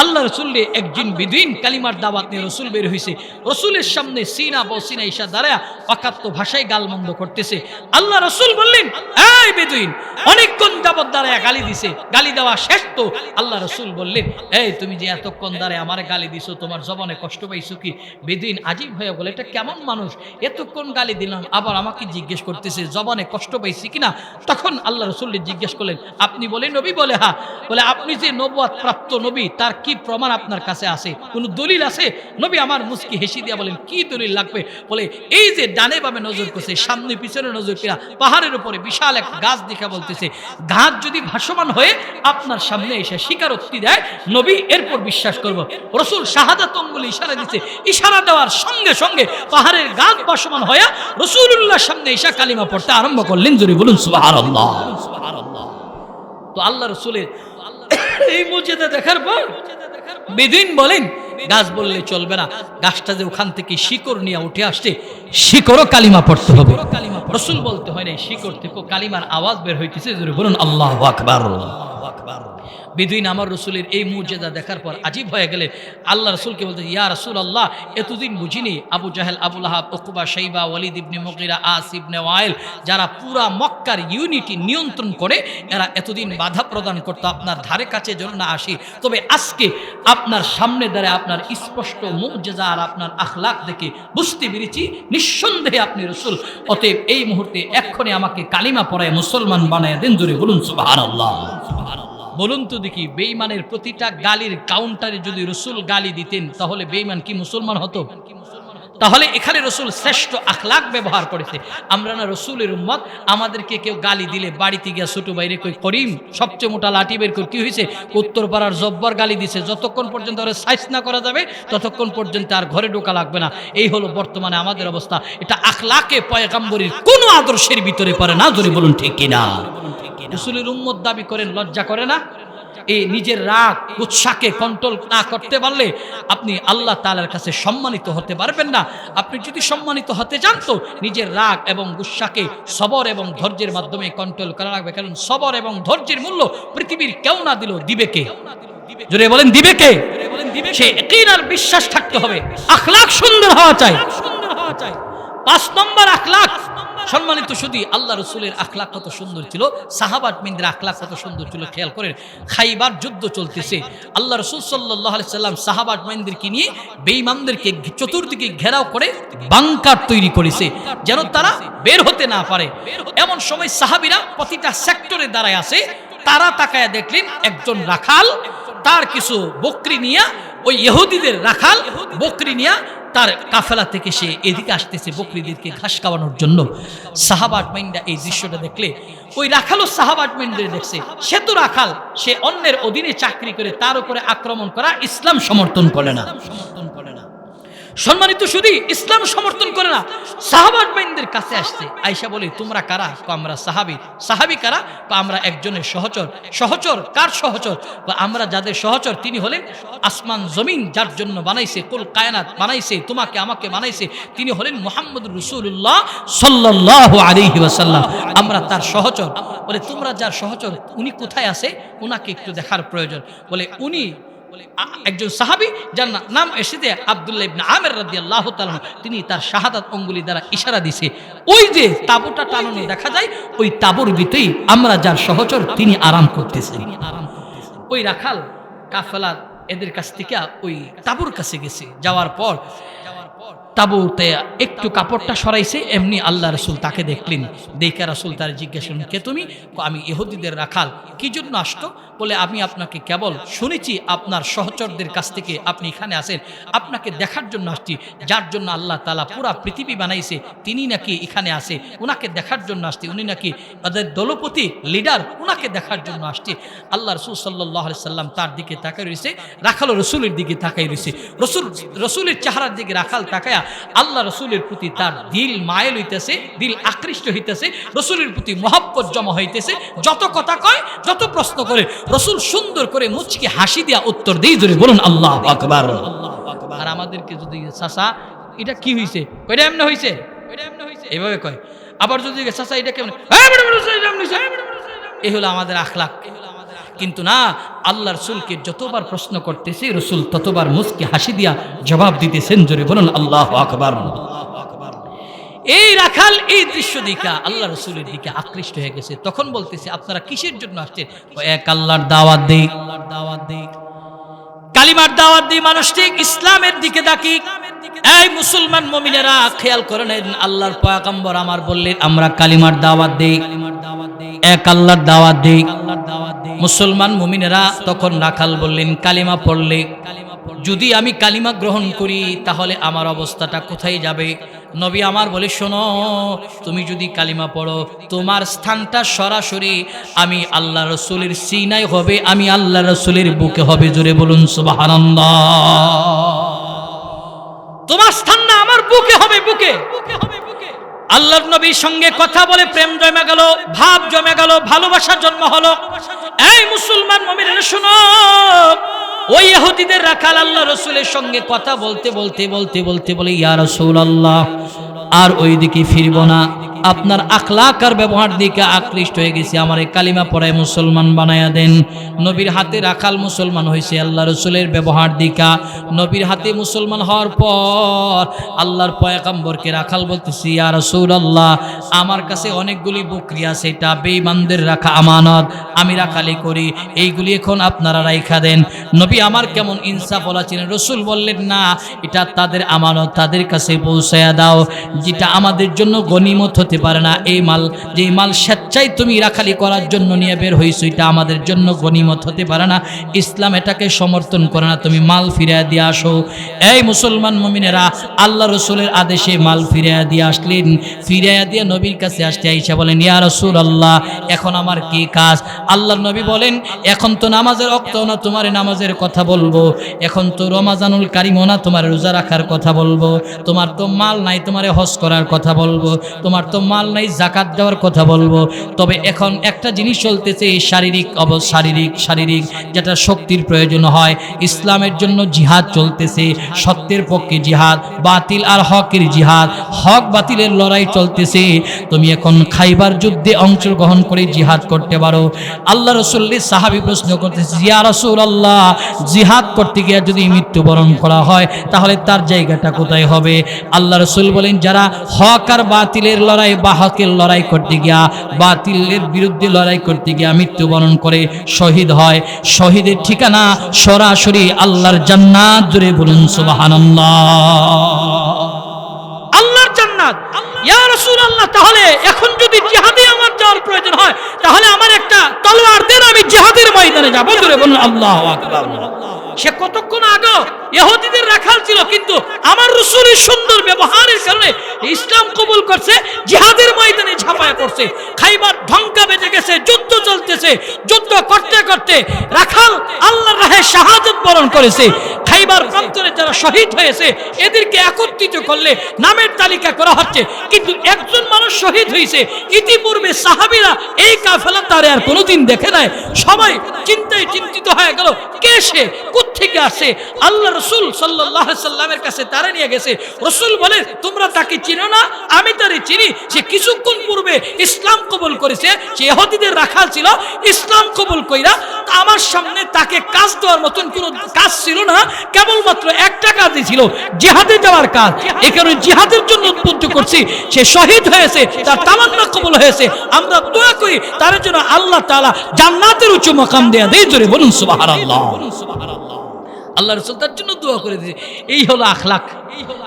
আল্লাহ রাসূলের একদিন বেদুইন কালিমার দাওয়াত নিয়ে রাসূল বের হইছে। রাসূলের সামনে সিনা বসিনা ঈশা দাঁড়ায়া অকাত্য ভাষায় গালমন্দ করতেছে। আল্লাহ রাসূল বললেন, এই বেদুইন, অনেকক্ষণ যাবত দাঁড়ায়া গালি দিছে, গালি দেওয়া শেষ তো? আল্লাহ রাসূল বললেন, এই তুমি যে এতক্ষণ দাঁড়ায় আমারে গালি দিছো, তোমার জবানে কষ্ট পাইছো কি? বেদুইন আজীব হয়ে বলে, এটা কেমন মানুষ, এতক্ষণ গালি দিলাম আবার আমাকে জিজ্ঞেস করতেছে জবানে কষ্ট পাইছি কিনা? তখন আল্লাহ রাসূল জিজ্ঞেস করলেন, আপনি বলে নবী? বলে হ্যাঁ। বলে আপনি যে নবুয়ত প্রাপ্ত নবী, তার কি প্রমাণ আপনার কাছে আছে? কোনো দলিল আছে? নবী আমার মুস্কি হেসে দিয়া বলেন, কি দলিল লাগবে? বলে এই যে ডানে বামে নজর করছে, সামনে পিছনে নজর করা, পাহাড়ের উপরে বিশাল এক গাছ দেখা বলতেছে, গাছ যদি ভাসমান হয়ে আপনার সামনে এসে স্বীকারোক্তি দেয় নবী এরপর বিশ্বাস করব। রাসূল শাহাদাত আঙ্গুলে ইশারা দিতে, ইশারা দেওয়ার সঙ্গে সঙ্গে পাহাড়ের গাছ ভাসমান হয়ে রাসূলুল্লাহর সামনে এসে কালিমা পড়তে আরম্ভ করলেন। জোরে বলুন সুবহানাল্লাহ। তো আল্লাহ রাসূলের এই মুজিজা দেখার পর বেদুইন বলেন, গাছ বললে চলবে না, গাছটা যে ওখান থেকে শিকড় নিয়ে উঠে আসছে, শিকড়ও কালিমা পড়তে হবে। রাসূল বলতে হয় না, শিকড় থেকে কালিমার আওয়াজ বের হইতেছে। জোরে বলুন আল্লাহু আকবার। বেদুইন আমার রাসূলের এই মুজিজা দেখার পর আজীব হয়ে গেলেন। আল্লাহ রাসূলকে বলতে, ইয়া রাসূলুল্লাহ, এতদিন বুঝিনি আবু জাহেল, আবু লাহাব, উকবা, শাইবা, ওয়ালিদ ইবনে মুগীরা, আস ইবনে ওয়াইল, যারা পুরা মক্কার ইউনিটি নিয়ন্ত্রণ করে, এরা এতদিন বাধা প্রদান করতো আপনার ধারে কাছে যেন না আসি। তবে আজকে আপনার সামনে দাঁড়ায় আপনার স্পষ্ট মুজিজা আর আপনার আখলাক দেখে বুঝতে পেরেছি নিঃসন্দেহে আপনি রাসূল। অতএব এই মুহূর্তে এক্ষণে আমাকে কালিমা পড়ায় মুসলমান বানায় দেন। জোরে বলুন সুবহানাল্লাহ। বলুন তো দেখি, বেঈমানের প্রতিটা গালির কাউন্টারে যদি রাসূল গালি দিতেন তাহলে বেঈমান কি মুসলমান হতো? তাহলে এখানে রাসূল শ্রেষ্ঠ আখলাক ব্যবহার করেছে। আমরা না রাসূলের উম্মত, আমাদেরকে কেউ গালি দিলে বাড়িতে গিয়া ছোট বাইরে কই করিম সবচেয়ে মোটা লাঠি বের করে কি হয়েছে, উত্তরপাড়ার জব্বর গালি দিছে, যতক্ষণ পর্যন্ত ওরা সাইজ না করা যাবে ততক্ষণ পর্যন্ত আর ঘরে ঢোকা লাগবে না। এই হলো বর্তমানে আমাদের অবস্থা। এটা আখলাকে পয়গম্বরীর কোনো আদর্শের ভিতরে পড়ে না। জোরে বলুন ঠিক কিনা? রাসূলের উম্মত দাবি করেন, লজ্জা করে না? এই নিজের রাগ উৎসাহকে কন্ট্রোল না করতে পারলে আপনি আল্লাহ তাআলার কাছে সম্মানিত হতে পারবেন না। আপনি যদি সম্মানিত হতে চান তো নিজের রাগ এবং গুসাকে সবর এবং ধৈর্যের মাধ্যমে কন্ট্রোল করা লাগবে। কারণ সবর এবং ধৈর্যের মূল্য পৃথিবীর কেউ না দিল, দিবে কে? জোরে বলেন দিবে কে? সে ইয়াকিন আর বিশ্বাস থাকতে হবে। আখলাক সুন্দর হওয়া চাই। 5 নম্বর আখলাক। সম্মানিত শুধু আল্লাহ রাসূলের আখলাক কত সুন্দর ছিল, সাহাবাত মিনদের আখলাক কত সুন্দর ছিল। খেয়াল করেন, খাইবার যুদ্ধ চলতেছে, আল্লাহ রাসূল সাল্লাল্লাহু আলাইহি সাল্লাম সাহাবাত মিনদেরকে নিয়ে বেঈমানদেরকে চতুর্দিকে ঘেরাও করে বাংকার তৈরি করেছে যেন তারা বের হতে না পারে। এমন সময় সাহাবীরা প্রতিটা সেক্টরে দাঁড়ায় আছে। তারা তাকায়া দেখলেন একজন রাখাল তার কিছু বকরি নিয়ে, ওই ইহুদিদের রাখাল বকরি নিয়ে তার কাফেলা থেকে সে এদিকে আসতেছে বকরিদেরকে ঘাস খাওয়ানোর জন্য। সাহাবাত মাইন্ডা এই দৃশ্যটা দেখলে, ওই রাখালও সাহাবাত মাইন্ডে দেখছে, সে তো রাখাল, সে অন্যের অধীনে চাকরি করে, তার উপরে আক্রমণ করা ইসলাম সমর্থন করে না। সম্মানিত শুধু ইসলাম সমর্থন করে না। সাহাবাত বাইনদের কাছে আসছে, আয়েশা বলে, তোমরা কারা? আমরা সাহাবী। সাহাবী কারা? আমরা একজনের সহচর। সহচর কার সহচর? আমরা যাদের সহচর তিনি হলেন আসমান জমিন যার জন্য বানাইছে, কুল কায়নাত বানাইছে, তোমাকে আমাকে বানাইছে, তিনি হলেন মুহাম্মদুর রাসূলুল্লাহ সাল্লাল্লাহু আলাইহি ওয়াসাল্লাম। আমরা তার সহচর। বলে তোমরা যার সহচর উনি কোথায় আছে? উনাকে একটু দেখার প্রয়োজন। বলে উনি একজন সাহাবী যার নাম এসেছে আব্দুল্লাহ ইবনে আমির রাদিয়াল্লাহু তাআলা, তিনি তার শাহাদাত আঙ্গুলি দ্বারা ইশারা দিছে। ওই যে তাঁবুটা টানানো দেখা যায়, ওই তাঁবুর ভিতরেই আমরা যার সহচর তিনি আরাম করতেছেন। ওই রাখাল কাফেলা এদের কাছ থেকে ওই তাঁবুর কাছে গেছে। যাওয়ার পর তাঁবুতে একটু কাপড়টা সরাইছে, এমনি আল্লাহ রাসূল তাকে দেখলেন। দেখে রাসূল তার জিজ্ঞাসা করলেন, কে তুমি? আমি ইহুদিদের রাখাল। কি জন্য আসতো? বলে, আমি আপনাকে কেবল শুনেছি আপনার সহচরদের কাছ থেকে আপনি এখানে আসেন, আপনাকে দেখার জন্য আসছি। যার জন্য আল্লাহ তাআলা পুরা পৃথিবী বানাইছে তিনি নাকি এখানে আসে, ওনাকে দেখার জন্য আসছে। উনি নাকি তাদের দলপতি, লিডার, ওনাকে দেখার জন্য আসছে। আল্লাহ রাসূল সাল্লাল্লাহু আলাইহি সাল্লাম তার দিকে তাকায় রয়েছে, রাখাল রসুলের দিকে তাকায় রয়েছে। রসুলের চেহারার দিকে রাখাল তাকায়া আল্লাহ রসুলের প্রতি তার দিল মায়েল হইতেছে, দিল আকৃষ্ট হইতেছে, রসুলের প্রতি মহব্বত জমা হইতেছে। যত কথা কয়, যত প্রশ্ন করে, রসুল সুন্দর করে মুচকি হাসি দিয়া উত্তর দেই, জোরে বলুন আল্লাহু আকবার। আর আমাদেরকে যদি চাচা এটা কি হইছে, কয়টা এমন হইছে, এইভাবে কয়। আবার যদি চাচা এটা কেমন, এই হলো আমাদের আখলাক। কিন্তু না, আল্লাহ রসুলকে যতবার প্রশ্ন করতেছে রসুল ততবার মুচকি হাসি দিয়া জবাব দিতেছেন, জোরে বলুন আল্লাহু আকবার। এই রাখাল এই দৃশ্য দেখা আল্লাহ রসুলের দিকে আকৃষ্ট হয়ে গেছে। তখন বলতেছে, আপনারা কিসের জন্য আসছেন? এক আল্লাহর দাওয়াত দেই, কালিমার দাওয়াত দেই, মানুষকে ইসলামের দিকে ডাকি। এই মুসলমান মুমিনেরা খেয়াল করেন, আল্লাহর পয়গম্বর আমার বললেন আমরা কালিমার দাওয়াত দেই, এক আল্লাহর দাওয়াত দেই। মুসলমান মুমিনেরা তখন রাখাল বললেন, কালিমা পড়লে যদি আমি কালিমা গ্রহণ করি তাহলে আমার অবস্থাটা কোথায় যাবে? নবী আমার বলে, শোনো, তুমি যদি কালিমা পড়ো তোমার স্থানটা সরাসরি আমি আল্লাহ রসুলের সিনায় হবে, আমি আল্লাহ রসুলের বুকে হবে। জোরে বলুন সুবহানাল্লাহ। তোমার স্থান না আমার বুকে হবে, বুকে। আল্লাহর নবীর সঙ্গে কথা বলে প্রেম জমে গেল, ভাব জমে গেল, ভালোবাসা জন্ম হলো। এই মুসলমান মুমিনেরা শুনো, ওই ইহুদিদের রাখাল আল্লাহ রসুলের সঙ্গে কথা বলতে বলতে বলতে বলতে বলে, ইয়া রাসূলুল্লাহ আর ওই দিকে ফিরবো না, আপনার আখলাক আর ব্যবহার দিকে আকৃষ্ট হয়ে গেছে, আমার এই কালিমা পড়ায় মুসলমান বানায়া দেন। নবীর হাতে রাখাল মুসলমান হয়েছে আল্লাহ রসুলের ব্যবহার দিকা। নবীর হাতে মুসলমান হওয়ার পর আল্লাহর পয়গম্বরকে রাখাল বলতেছি, ইয়া রাসূলুল্লাহ আমার কাছে অনেকগুলি বকরি আছে, এটা বেঈমানদের রাখা আমানত, আমি রাখালি করি, এইগুলি এখন আপনারা রাইখা দেন। নবী আমার কেমন ইনসাফ বলা ছিলেন। রসুল বললেন, না, এটা তাদের আমানত, তাদের কাছে পৌঁছায়া দাও, যেটা আমাদের জন্য গনিমত হতে পারে না। এই মাল, যে মাল স্বেচ্ছায় তুমি রাখালি করার জন্য নিয়ে বের হইছো, এটা আমাদের জন্য গনিমত হতে পারে না, ইসলাম এটাকে সমর্থন করে না, তুমি মাল ফিরিয়ে দিয়ে আসো। এই মুসলমান মুমিনেরা আল্লাহ রসুলের আদেশে মাল ফিরিয়ে দিয়ে আসলেন। ফিরিয়ে দিয়ে নবীর কাছে আসতে আইসা বলেন, ইয়া রাসূলুল্লাহ এখন আমার কি কাজ? আল্লাহর নবী বলেন, এখন তো নামাজের ওয়াক্ত না, তোমার নামাজের কথা বলবো। এখন তো রমাজানুল কারিম না, তোমার রোজা রাখার কথা বলবো। তোমার তো মাল নাই, তোমারে হজ করার কথা বলবো। তোমার তো মাল নাই, যাকাত দেওয়ার কথা বলবো। তবে এখন একটা জিনিস চলতেছে, শারীরিক শারীরিক যেটা শক্তির প্রয়োজন হয়, ইসলামের জন্য জিহাদ চলতেছে, সত্যের পক্ষে জিহাদ, বাতিল আর হকের জিহাদ, হক বাতিলের লড়াই চলতেছে। তুমি এখন খাইবার যুদ্ধে অংশগ্রহণ করে জিহাদ করতে পারো। আল্লাহ রসুলের সাহাবী প্রশ্ন করতেছে, ইয়া রাসূলুল্লাহ জিহাদ করতে গিয়ে যদি মৃত্যুবরণ করা হয় তাহলে তার জায়গাটা কোথায় হবে? আল্লাহ রসুল বলেন, যারা হক আর বাতিলের লড়াই বা হকের লড়াই করতে গিয়া, বাতিলের বিরুদ্ধে লড়াই করতে গিয়া মৃত্যুবরণ করে শহীদ হয়, শহীদের ঠিকানা সরাসরি আল্লাহর জান্নাত। জোরে বলুন সুবহানাল্লাহ। আল্লাহর জান্নাত। ইয়া রাসূলুল্লাহ তাহলে এখন যদি জিহাদে আমার যাওয়ার প্রয়োজন হয় তাহলে আমার একটা তলোয়ার দেন, আমি জিহাদের ময়দানে যাব। জোরে বলুন আল্লাহু আকবার। সে কতক্ষণ আগে ইহুদিদের রাখাল ছিল, কিন্তু আমার রাসূলের সুন্দর ব্যবহারের কারণে ইসলাম কবুল করছে, জিহাদের ময়দানে ঝাঁপায় পড়ছে। খাইবার ঢঙ্কা বেজে গেছে, যুদ্ধ চলতেছে, যুদ্ধ করতে করতে রাখাল আল্লাহর রাহে শাহাদাত বরণ করেছে। খাইবার প্রান্তরে যারা শহীদ হয়েছে এদেরকে একত্রিত করলে নামের তালিকা করা হচ্ছে, কিন্তু একজন মানুষ শহীদ হয়েছে। ইতিপূর্বে সাহাবীরা এই কাফেলা তারে আর কোনোদিন দেখে নাই। সবাই চিন্তায় চিন্তিত হয়ে গেল, কে সে, কোত্থেকে আসে? আল্লাহ রসুল সাল্লাল্লাহু আলাইহি সাল্লামের কাছে তারা নিয়ে গেছে। রসুল বলে, তোমরা তাকে চিনো না? আমি তারে চিনি। সে কিছুক্ষণ পূর্বে ইসলাম কবুল করেছে, সে ইহুদিদের রাখাল ছিল, ইসলাম কবুল কইরা আমার সামনে তাকে কাজ দেওয়ার মতন কোনো কাজ ছিল না, কেবলমাত্র একটা কাজই ছিল, জিহাদে যাওয়ার কাজ। এই কারণে জিহাদের জন্য উদ্বুদ্ধ করছি। সে শহীদ হয়েছে, তার তামান্না কবুল হয়েছে। আমরা দোয়া করি তার জন্য আল্লাহ তাআলা জান্নাতের উচ্চ মাকাম দেয়া দেয়। জোরে বলুন সুবহানাল্লাহ। আল্লাহ রাসূল তার জন্য দোয়া করে দিয়েছে। এই হলো আখলাক।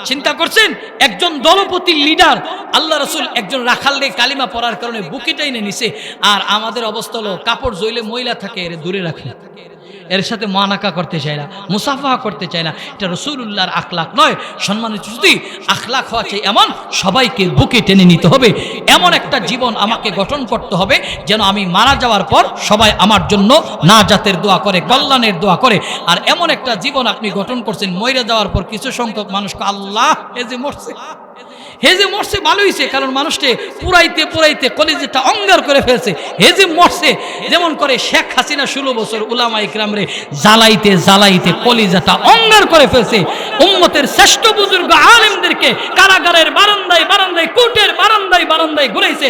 চিন্তা করছেন, একজন দলপতি লিডার, আল্লাহ রাসূল একজন রাখালকে কালিমা পড়ার কারণে বুকে টেনে নিছে, আর আমাদের অবস্থা হলো কাপড় জইলে ময়লা থাকে এর দূরে রাখে, এর সাথে মানাকা করতে চায় না, মুসাফাহা করতে চায় না। এটা রাসূলুল্লাহর আখলাক নয়। সম্মানিত যদি আখলাক হওয়া চাই এমন, সবাইকে বুকে টেনে নিতে হবে, এমন একটা জীবন আমাকে গঠন করতে হবে যেন আমি মারা যাওয়ার পর সবাই আমার জন্য নাজাতের দোয়া করে, কল্যাণের দোয়া করে। আর এমন একটা জীবন আপনি গঠন করছেন, মরে যাওয়ার পর কিছু সংখ্যক মানুষকে আল্লাহ এ যে মরছে, হে যে মরছে ভালো হয়েছে, কারণ মানুষকে পুরাইতে পুরাইতে কলিজাটা অঙ্গার করে ফেলছে। হে যে মরছে, যেমন করে শেখ হাসিনা 16 বছর উলামা ইকরামরে জ্বালাইতে জ্বালাইতে কলিজাটা অঙ্গার করে ফেলছে। উম্মতের শ্রেষ্ঠ বুজুর্গ আলেমদেরকে কারাগারের বারান্দায় বারান্দায়, কোর্টের বারান্দায় বারান্দায় ঘুরাইছে।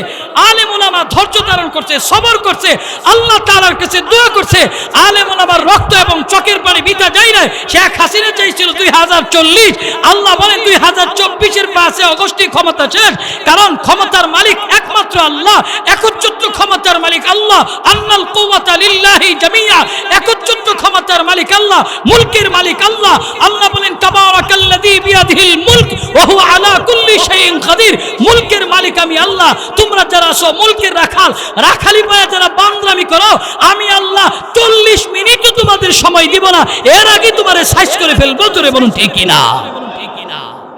আলেম উলামা ধৈর্য ধারণ করছে, সবর করছে, আল্লাহ তাআলার কাছে দোয়া করছে। আলেম উলামার রক্ত এবং চোখের পানি বিতা যায় না। শেখ হাসিনা চাইছিল 2040, আল্লাহ বলেন 2024-এর 5 আগস্ট ক্ষমতা শেষ, কারণ ক্ষমতার মালিক একমাত্র আল্লাহ, একচ্ছত্র ক্ষমতার মালিক আল্লাহ। আন্নাল কুওয়াতা লিল্লাহি জামিয়া, একচ্ছত্র ক্ষমতার মালিক আল্লাহ, মুলকের মালিক আল্লাহ। আল্লাহ বলেন তাবারাকাল্লাযী বিয়াদিহিল মুলক ওয়া হুয়া আলা কুল্লি শাইইন কাদির। মুলকের মালিক আমি আল্লাহ, তোমরা যারা আছো মুলকের রাখাল, রাখালি পায়া যারা বান্দরামি করো, আমি আল্লাহ 40 মিনিটও তোমাদের সময় দিব না, এর আগে তোমারে সাইজ করে ফেলবো। জোরে বলুন ঠিক কি না?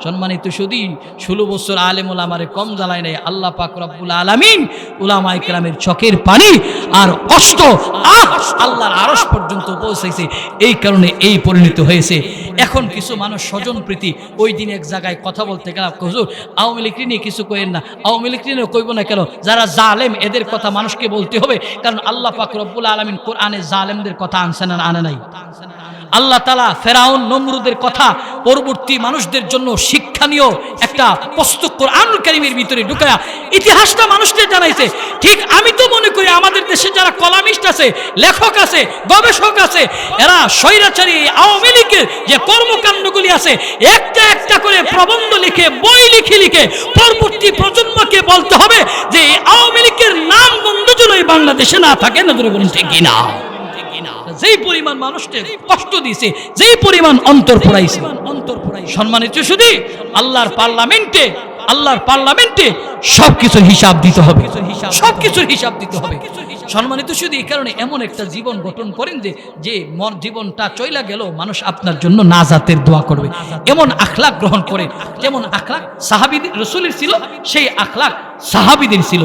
সম্মানিত সুধী, 16 বছর আলেম উলামারে কম জ্বালায় নাই আল্লাহ পাক রব্বুল আলামিন। উলামা ইকরামের চোখের পানি আর কষ্ট আল্লাহর আরশ পর্যন্ত পৌঁছেছে, এই কারণে এই পরিণত হয়েছে। এখন কিছু মানুষ স্বজন প্রীতি, ওই দিন এক জায়গায় কথা বলতে গেলাম, হুজুর আওয়ামী লীগ নিয়ে কিছু কইেন না, আওয়ামী লীগ নিয়ে কইব না কেন, যারা জালেম এদের কথা মানুষকে বলতে হবে, কারণ আল্লাহ পাক রব্বুল আলামিন কোরআনে জালেমদের কথা আনছেন না আনে নাই। আল্লাহ তাআলা ফেরাউন নমরুদের কথা পরবর্তী মানুষদের জন্য শিক্ষণীয় একটা পুস্তক কোরআনুল কারীমের ভিতরে ঢুকায়া ইতিহাসটা মানুষকে জানাইছে। ঠিক আমি তো মনে করি আমাদের দেশে যারা কলামিস্ট আছে, লেখক আছে, গবেষক আছে, এরা স্বৈরাচারী আওয়ামী লীগের যে কর্মকাণ্ডগুলি আছে একটা একটা করে প্রবন্ধ লিখে, বই লিখে লিখে পরবর্তী প্রজন্মকে বলতে হবে যে এই আওয়ামী লীগের নাম গন্ধ যেন এই বাংলাদেশে না থাকে। না ধরে বলুন ঠিক কিনা? যেই পরিমাণ মানুষকে কষ্ট দিয়েছে, যেই পরিমাণ অন্তর পোড়াইছে। সম্মানিত শুধু আল্লাহর পার্লামেন্টে সবকিছুর হিসাব দিতে হবে, সবকিছুর হিসাব দিতে হবে। সম্মানিত শুধু এই কারণে এমন একটা জীবন গঠন করেন যে জীবনটা চইলা গেল মানুষ আপনার জন্য নাজাতের দোয়া করবে, এমন আখলাক গ্রহণ করে। যেমন আখলাক সাহাবীদের রাসূলের ছিল, সেই আখলাক সাহাবীদের ছিল।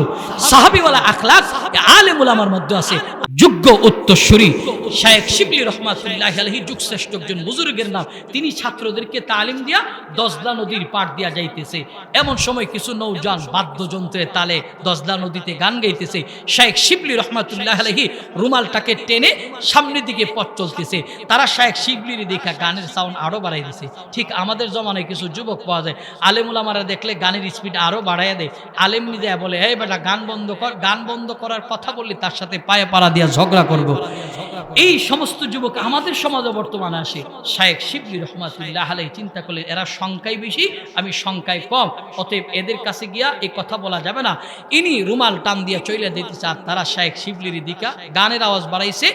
সাহাবীওয়ালা আখলাক আলেম উলামার মধ্যে আছে। যোগ্য উত্তরসূরি শায়েখ শিবলি রহমাতুল্লাহি আলাইহি যুগশ্রেষ্ঠ একজন বুজুর্গের নাম। তিনি ছাত্রদেরকে তালিম দিয়া দজলা নদীর পাড় দিয়া যাইতেছে, এমন সময় কিছু নৌজান বাদ্যযন্ত্রের তালে দজলা নদীতে গান গাইতেছে। শায়েখ শিবলি রহমাতুল্লাহি আলাইহি রুমালটাকে টেনে সামনের দিকে পথ চলতেছে। তারা শায়েখ শিবলির দেখা গানের সাউন্ড আরো বাড়াই দিছে। ঠিক আমাদের জমানায় কিছু যুবক পাওয়া যায়, আলেম উলামারা দেখলে গানের স্পিড আরো বাড়াইয়া দেয়। আলেম নিজে বলে, এই বেটা গান বন্ধ কর, গান বন্ধ করার কথা বললি তার সাথে পায়ে পাড়া দিয়া ঝগড়া করব। এই সমস্ত যুবক আমাদের সমাজে বর্তমানে আসে। শায়েখ শিবলি রহমাতুল্লাহি আলাইহি চিন্তা করলেন, এরা সংখ্যায় বেশি, আমি সংখ্যায় কম, অতএব এদের কাছে গিয়া এই কথা বলা যাবে না। ইনি রুমাল টান দিয়া চইলা দিতেছে, আর তারা শায়েখ শিবলির দিকা গানের আওয়াজ বাড়াইছে।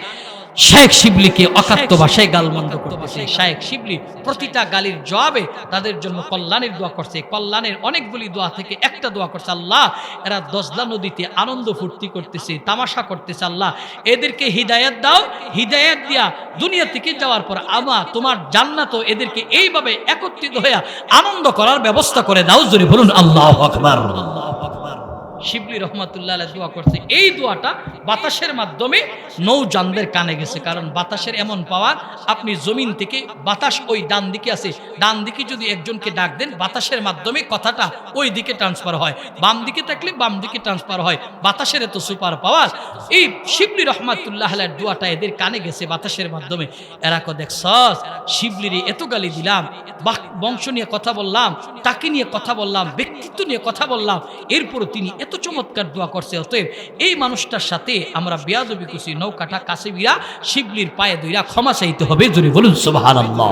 শায়েখ শিবলিকে অকাত্য ভাষায় গালমন্দ করতেছে। শায়েখ শিবলি প্রতিটা গালির জবাবে তাদের জন্য কল্যাণের দোয়া করছে। কল্যাণের অনেকগুলি দোয়া থেকে একটা দোয়া করছে, আল্লাহ এরা দজলা নদীতে আনন্দ ফুর্তি করতেছে, তামাশা করতেছে, আল্লাহ এদেরকে হিদায়াত দাও, হিদায়াত দিয়া দুনিয়া থেকে যাওয়ার পর তোমার জান্নাত এদেরকে এইভাবে একত্রিত হয়ে আনন্দ করার ব্যবস্থা করে দাও। জোরে বলুন আল্লাহু আকবার। শিবলি রহমাতুল্লাহ আলাইহি দোয়া করছে। এই দোয়াটা বাতাসের মাধ্যমে নৌযানদের কানে গেছে, কারণ বাতাসের এমন পাওয়ার, আপনি জমিন থেকে বাতাস ওই ডান দিকে আছে, ডান দিকে যদি একজনকে ডাক দেন বাতাসের মাধ্যমে কথাটা ওই দিকে ট্রান্সফার হয়, বাম দিকে থাকলে বাম দিকে ট্রান্সফার হয়। বাতাসের এত সুপার পাওয়ার। এই শিবলি রহমাতুল্লাহ আলাইহির দোয়াটা এদের কানে গেছে বাতাসের মাধ্যমে। এরা কো দেখছস শিবলির এত গালি দিলাম, বংশ নিয়ে কথা বললাম, তাকে নিয়ে কথা বললাম, ব্যক্তিত্ব নিয়ে কথা বললাম, এরপরও তিনি এত চমৎকার দোয়া করছে। অতএব এই মানুষটার সাথে আমরা বেয়াদবি করছি, নৌকাটা কাছে বিয়া শিবলির পায়ে ধইরা ক্ষমা চাইতে হবে। জোরে বলুন সুবহানাল্লাহ।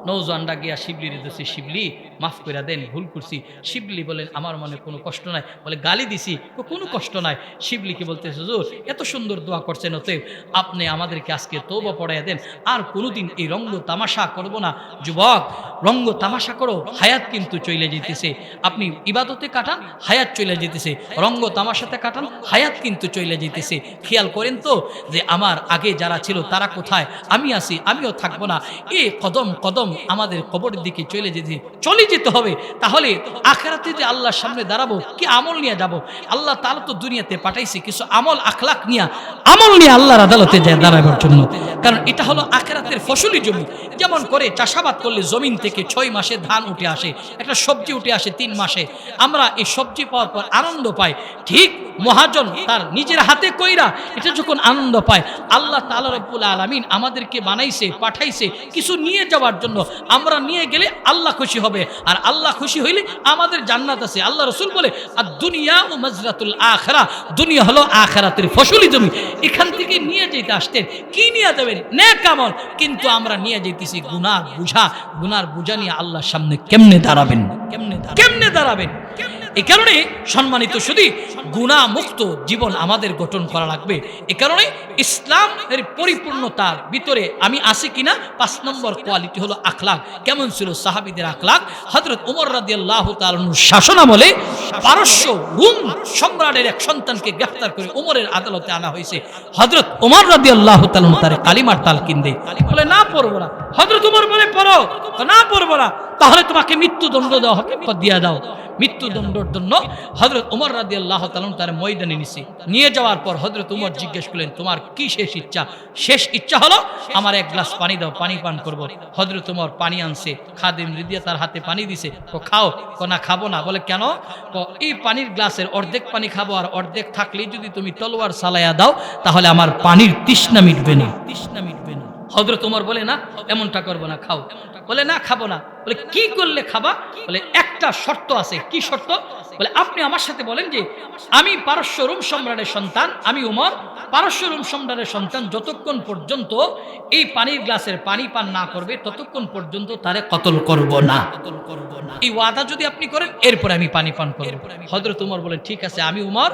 নৌজানরা গিয়া শিবলির দিছে, শিবলি মাফ করে দেন, ভুল করছি। শিবলি বলেন আমার মনে কোনো কষ্ট নাই। বলে গালি দিছি, কোনো কষ্ট নাই। শিবলিকে বলতেছে হুজুর এত সুন্দর দোয়া করছেন, অতএব আপনি আমাদেরকে আজকে তওবা পড়াইয়া দেন, আর কোনোদিন এই রঙ্গ তামাশা করব না। যুবক, রঙ্গ তামাশা করো, হায়াত কিন্তু চলে যেতেছে। আপনি ইবাদতে কাটান, হায়াত চলে যেতেছে। রঙ্গ তামাশাতে কাটান, হায়াত কিন্তু চলে যেতেছে। খেয়াল করেন তো যে আমার আগে যারা ছিল তারা কোথায়, আমি আছি, আমিও থাকবো না। এই কদম কদম আমাদের কবরের দিকে চলে যেতে হবে। তাহলে আখিরাতে যে আল্লাহর সামনে দাঁড়াবো, কি আমল নিয়ে যাব? আল্লাহ তাআলা তো দুনিয়াতে পাঠাইছে কিছু আমল আখলাক নিয়ে, আমল নিয়ে আল্লাহর আদালতে যায় দাঁড়াবার জন্য। কারণ এটা হলো আখিরাতের ফসলি জমি। যেমন করে চাষাবাদ করলে জমিন থেকে 6 মাসে ধান উঠে আসে, একটা সবজি উঠে আসে 3 মাসে, আমরা এই সবজি পাওয়ার পর আনন্দ পাই। ঠিক মহাজন তার নিজের হাতে কইরা এটা যখন আনন্দ পায়, আল্লাহ তাআলা রব্বুল আলামিন আমাদেরকে বানাইছে, পাঠাইছে কিছু নিয়ে যাওয়ার জন্য। আমরা নিয়ে গেলে আল্লাহ খুশি হবে, আর আল্লাহ খুশি হইলে আমাদের জান্নাত আছে। আল্লাহ রাসূল বলে আর দুনিয়া ও মাজরাতুল আখিরা, দুনিয়া হলো আখিরাতের ফসলি জমি। এখান থেকে নিয়ে যেতে আসতেন, কি নিয়ে যাবেন? নেক আমল। কিন্তু আমরা নিয়ে যেতেছি গুনার বুঝা। গুনার বুঝা নিয়ে আল্লাহর সামনে কেমনে দাঁড়াবেন? কেমনে দাঁড়াবেন? এই কারণে সম্মানিত শুধু গুনাহ মুক্ত জীবন আমাদের গঠন করা লাগবে। এ কারণে ইসলামের পরিপূর্ণতার ভিতরে আমি আছি কিনা, 5 নম্বর কোয়ালিটি হলো আখলাক। কেমন ছিল সাহাবীদের আখলাক? হযরত ওমর রাদিয়াল্লাহু তাআলা শাসনামলে পারস্য রোম সম্রাটের এক সন্তানকে গ্রেফতার করে ওমরের আদালতে আনা হয়েছে। হযরত ওমর রাদিয়াল্লাহু তাআলা তার কালিমার তালকিন দেয়, বলে না পড়বো না। হযরত ওমর বলে পড়ো, না পড়বো না, তাহলে তোমাকে মৃত্যুদণ্ড দেওয়া হবে, দিয়ে দাও। মৃত্যুদণ্ডের জন্য হযরত ওমর রাদিয়াল্লাহু তাআলা তার ময়দানে নিয়ে যাওয়ার পর হযরত ওমর জিজ্ঞেস করলেন তোমার কি শেষ ইচ্ছা? শেষ ইচ্ছা হলো আমার এক গ্লাস পানি দাও, পানি পান করব। হযরত ওমর পানি আনছে, খাদেম রিদিয়া তার হাতে পানি দিছে, খাও। না খাবো না। বলে কেন? এই পানির গ্লাসের অর্ধেক পানি খাবো, আর অর্ধেক থাকলেই যদি তুমি তলোয়ার চালাইয়া দাও তাহলে আমার পানির তৃষ্ণা মিটবে না। হযরত ওমর বলে না, এমনটা করবো না, খাও। বলে না খাবো না। বলে কি করলে খাবা? বলে একটা শর্ত আছে। কি শর্ত? বলে আপনি আমার সাথে বলেন যে আমি পারস্য রোম সম্রাটের সন্তান, আমি ওমর পারস্য রোম সম্রাটের সন্তান, যতক্ষণ পর্যন্ত এই পানির গ্লাসের পানি পান না করবে ততক্ষণ পর্যন্ত তারে কতল করব না। এই ওয়াদা যদি আপনি করেন এরপরে আমি পানি পান করব। হযরত ওমর বলেন ঠিক আছে, আমি ওমর,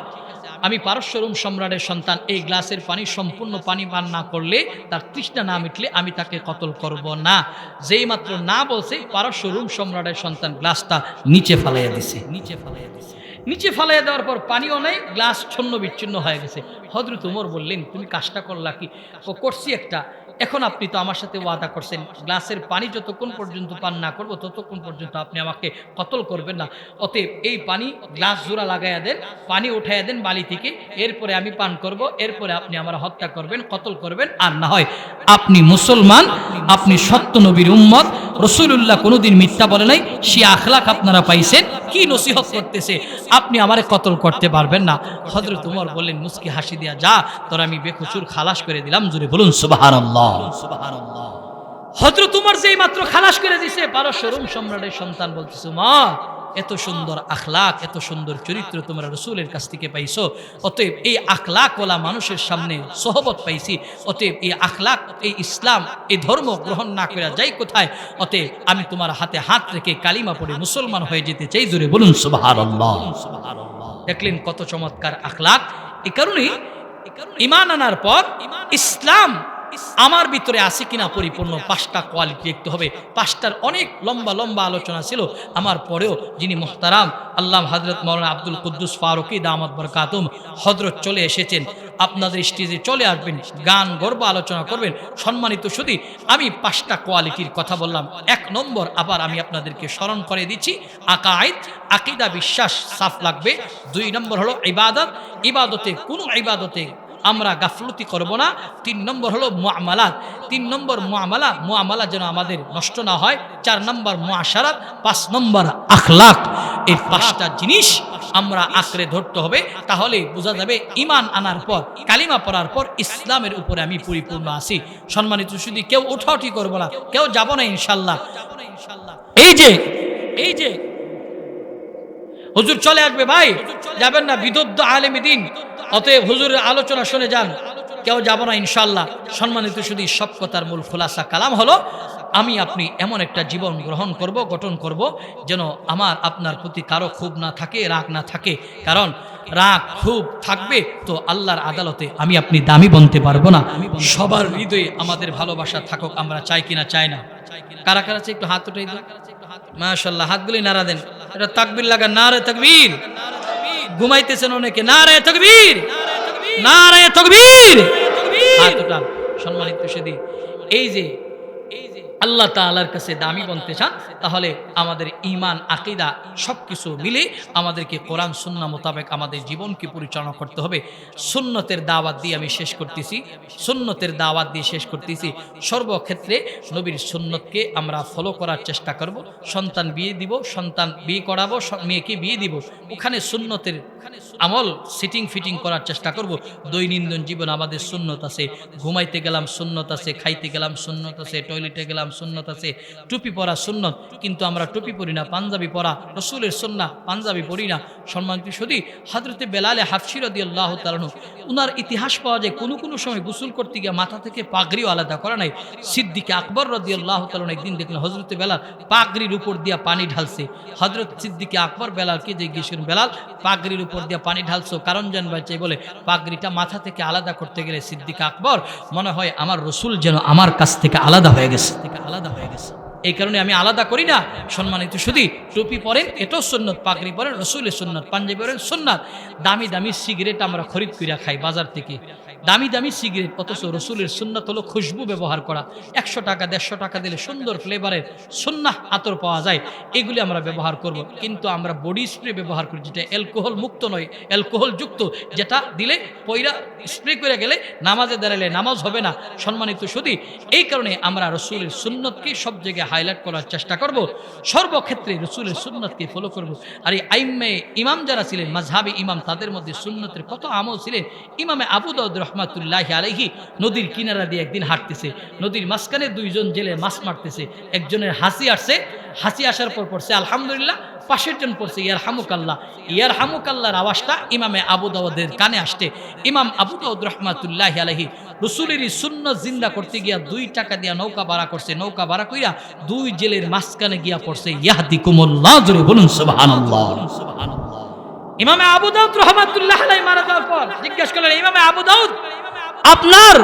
আমি পারস্য রোম সম্রাটের সন্তান, এই গ্লাসের পানি সম্পূর্ণ পানি পান না করলে, তার তৃষ্ণা না মিটলে আমি তাকে কতল করব না। যেই মাত্র না বলছে, পারস্য রোম সম্রাটের সন্তান গ্লাসটা নিচে ফালাইয়া দিছে। নিচে ফালাইয়া দেওয়ার পর পানিও নেই, গ্লাস ছন্ন বিচ্ছিন্ন হয়ে গেছে। হযরত ওমর বললেন তুমি কাজটা করলা কি? করছি একটা। এখন আপনি তো আমার সাথে ওয়াদা করছেন গ্লাসের পানি যতক্ষণ পর্যন্ত পান না করবো ততক্ষণ পর্যন্ত আপনি আমাকে কতল করবেন না। অতএব এই পানি গ্লাস জোড়া লাগাইয়া দেন, পানি উঠাইয়া দেন বালি থেকে, এরপরে আমি পান করব, এরপরে আপনি আমার হত্যা করবেন, কতল করবেন। আর না হয় আপনি মুসলমান, আপনি সত্য নবীর উম্মত, রাসূলুল্লাহ কোনোদিন মিথ্যা বলে নাই, সে আখলাক আপনারা পাইছেন। কি নসিহত করতেছে, আপনি আমারে কতল করতে পারবেন না। হযরত ওমর বললেন মুস্কি হাসি দিয়া, যা তোর আমি বেকসুর খালাস করে দিলাম। জোরে বলুন সুবহানাল্লাহ। হযরত ওমর যেই মাত্র খালাস করে দিয়েছে, পারস্য রোম সম্রাটের সন্তান বলতেছে মা এত সুন্দর আখলাক, এত সুন্দর চরিত্র তোমরা রাসূলের কাছ থেকে পাইছো, অতএব এই আখলাকওয়ালা মানুষের সামনে সোহবত পাইছি, অতএব এই আখলাক, এই ইসলাম, এই ধর্ম গ্রহণ না করে যাই কোথায়, অতএব আমি তোমার হাতে হাত রেখে কালিমা পড়ে মুসলমান হয়ে যেতে চাই। জোরে বলুন সুবহানাল্লাহ। দেখলেন কত চমৎকার আখলাক। এই কারণেই ঈমান আনার পর ইসলাম আমার ভিতরে আছে কিনা পরিপূর্ণ 5টা কোয়ালিটি দেখতে হবে। 5টার অনেক লম্বা লম্বা আলোচনা ছিল, আমার পরেও যিনি মুহতারাম আল্লাহ হযরত মাওলানা আব্দুল কুদ্দুস ফারুকী দামাত বরকাতুম হযরত চলে এসেছেন, আপনাদের স্টেজে চলে আসবেন, গান গর্ব আলোচনা করবেন। সম্মানিত শুধু আমি 5টা কোয়ালিটির কথা বললাম। 1 নম্বর আবার আমি আপনাদেরকে স্মরণ করে দিচ্ছি, আকাইদ, আকীদা, বিশ্বাস সাফ লাগবে। 2 নম্বর হলো ইবাদত, ইবাদতে কোনো ইবাদতে আমরা গাফলতি করব না। 3 নম্বর হলো মুআমালাত, 3 নম্বর মুআমালা যেন আমাদের নষ্ট না হয়। 4 নম্বর মুআশারাত, 5 নম্বর আখলাক। এই 5টা জিনিস আমরা আঁকড়ে ধরতে হবে, তাহলে বোঝা যাবে ঈমান আনার পর, কালিমা পড়ার পর ইসলামের উপরে আমি পরিপূর্ণ আছি। সম্মানিত শুধু কেউ উঠাউঠি করবো না, কেউ যাব না ইনশাল্লাহ। এই যে হুজুর চলে আসবে, ভাই যাবেন না, বিদুদ্ধ আলেমী দিন, অতএব হুজুরের আলোচনা শুনে যান, কেউ যাব না ইনশাল্লাহ। সম্মানিত শুধু সব কথার মূল খোলাসা কালাম হলো আমি আপনি এমন একটা জীবন গ্রহণ করব, গঠন করব, যেন আমার আপনার প্রতি কারো ক্ষোভ না থাকে, রাগ না থাকে। কারণ রাগ ক্ষোভ থাকবে তো আল্লাহর আদালতে আমি আপনি দামি বনতে পারবো না। সবার হৃদয়ে আমাদের ভালোবাসা থাকুক, আমরা চাই কিনা চাই না? কারা কারা চাই একটু হাত উঠাই দেন। মাশাআল্লাহ, হাতগুলি নাড়া দেন। এটা তাকবীর লাগা, নারে তাকবীর। ঘুমাইতেছেন অনেকে, নারে তাকবীর, নারে তাকবীর। হাত উঠান। সম্মানিত সুধী, এই যে আল্লাহ তাআলার কাছে দামি বনতে চান, তাহলে আমাদের ঈমান, আকীদা সবকিছু মিলে আমাদেরকে কোরআন সুন্নাহ মোতাবেক আমাদের জীবনকে পরিচালনা করতে হবে। সুন্নতের দাওয়াত দিয়ে আমি শেষ করতেছি, সুন্নতের দাওয়াত দিয়ে শেষ করতেছি। সর্বক্ষেত্রে নবীর সুন্নতকে আমরা ফলো করার চেষ্টা করব। সন্তান বিয়ে দিব, সন্তান বিয়ে করাবো, মেয়েকে বিয়ে দিব, ওখানে সুন্নতের আমল সিটিং ফিটিং করার চেষ্টা করব। দৈনন্দিন জীবন আমাদের সুন্নত আছে, ঘুমাইতে গেলাম সুন্নত আছে, খাইতে গেলাম সুন্নত আছে, টয়লেটে গেলাম সুন্নত আছে, টুপি পরা সুন্নত, কিন্তু আমরা টুপি পরি না, পাঞ্জাবি পরা রসুলের সুন্নাহ, পাঞ্জাবি পরি না। সম্মানিত সুধী, হযরতে বেলালে হাফসি রাদিয়াল্লাহু তাআলা আনহু, উনার ইতিহাস পাওয়া যায় কোনো কোনো সময় গোসল করতে গিয়ে মাথা থেকে পাগড়িও আলাদা করা নাই। সিদ্দিকে আকবর রাদিয়াল্লাহু তাআলা আনহু একদিন দেখলেন হযরতে বেলাল পাগড়ির উপর দিয়া পানি ঢালছে। হযরত সিদ্দিকে আকবর বেলালকে জিজ্ঞেস করেন, বেলাল পাগড়ির উপর দিয়া পানি ঢালছো কারণ জানবার চাই? বলে, পাগড়িটা মাথা থেকে আলাদা করতে গেলে সিদ্দিকে আকবর মনে হয় আমার রসুল যেন আমার কাছ থেকে আলাদা হয়ে গেছে, এই কারণে আমি আলাদা করি না। সম্মানিত সুধী, টুপি পরেন এটাও সুন্নত, পাগড়ি পরেন রসুলের সুন্নত, পাঞ্জাবি পরেন সুন্নাত। দামি দামি সিগারেট আমরা খরিদ করিয়া খাই বাজার থেকে, দামি দামি সিগারেট, অথচ রসুলের সুন্নাত হলো খুশবু ব্যবহার করা। 100 টাকা 150 টাকা দিলে সুন্দর ফ্লেভারের সুন্নাহ আতর পাওয়া যায়, এগুলি আমরা ব্যবহার করব। কিন্তু আমরা বডি স্প্রে ব্যবহার করি, যেটা অ্যালকোহল মুক্ত নয়, অ্যালকোহল যুক্ত, যেটা দিলে পয়রা স্প্রে করে গেলে নামাজে দাঁড়ালে নামাজ হবে না। সম্মানিত সুধী, এই কারণে আমরা রসুলের সুন্নতকে সব জায়গায় হাইলাইট করার চেষ্টা করব, সর্বক্ষেত্রে রসুলের সুন্নতকে ফলো করব। আর এই আইম্মে ইমাম যারা ছিলেন, মাযহাবি ইমাম, তাদের মধ্যে সুন্নতের কত আমল ছিলেন। ইমামে আবু দাউদ রাহমাতুল্লাহি আলাইহি নদীর কিনারা দিয়ে একদিন হাঁটতেছে, নদীর মাঝখানে দুইজন জেলে মাছ মারতেছে, একজনের হাসি আসছে, হাসি আসার পর পড়ছে আলহামদুলিল্লাহ, পাশের জন পড়ছে ইয়ারহামুকাল্লাহ। ইয়ারহামুকাল্লাহর আওয়াজটা ইমামে আবু দাউদের কানে আসতে ইমাম আবু দাউদ রাহমাতুল্লাহি আলাইহি রসুলেরই সুন্নাত জিন্দা করতে গিয়া 2 টাকা দিয়া নৌকা ভাড়া করছে, নৌকা ভাড়া কইরা 2 জেলের মাঝখানে গিয়া পড়ছে ইয়াহদিকুমুল্লাহ, জোরে বলুন সুবহানাল্লাহ। ইমামে আবু দাউদ রাহমাতুল্লাহি আলাইহি মারা যাওয়ার পর জিজ্ঞেস করলেন, ইমামে আবু দাউদ, আপনার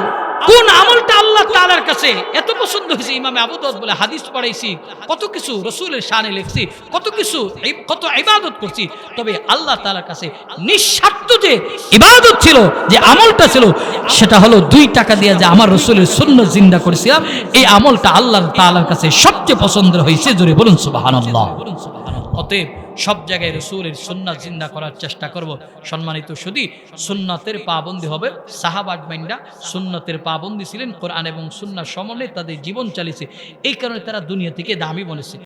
কোন আমলটা আল্লাহ তাআলার কাছে এত পছন্দ হয়েছে? ইমামে আবু দাউদ বলে, হাদিস পড়াইছি, কত কিছু রসুলের শানে লিখছি, কত কিছু, কত ইবাদত করছি, তবে আল্লাহ তাআলার কাছে নিঃস্বার্থ যে ইবাদত ছিল, যে আমলটা ছিল, সেটা হলো 2 টাকা দিয়ে যে আমার রসুলের সুন্নাত জিন্দা করেছিলাম, এই আমলটা আল্লাহ তাআলার কাছে সবচেয়ে পছন্দের হয়েছে, জোরে বলুন সুবহানাল্লাহ। অতএব সব জায়গায় রসুলের সুন্নাত জিন্দা করার চেষ্টা করব। সম্মানিত সুধী, সুন্নাতের পাবন্দি হবে। সাহাবা আজমাইনরা সুন্নাতের পাবন্দি ছিলেন, কোরআন এবং সুন্নাহ সমন্বয়ে তাদের জীবন চালিয়েছে, এই কারণে তারা দুনিয়া থেকে দামি বনেছে।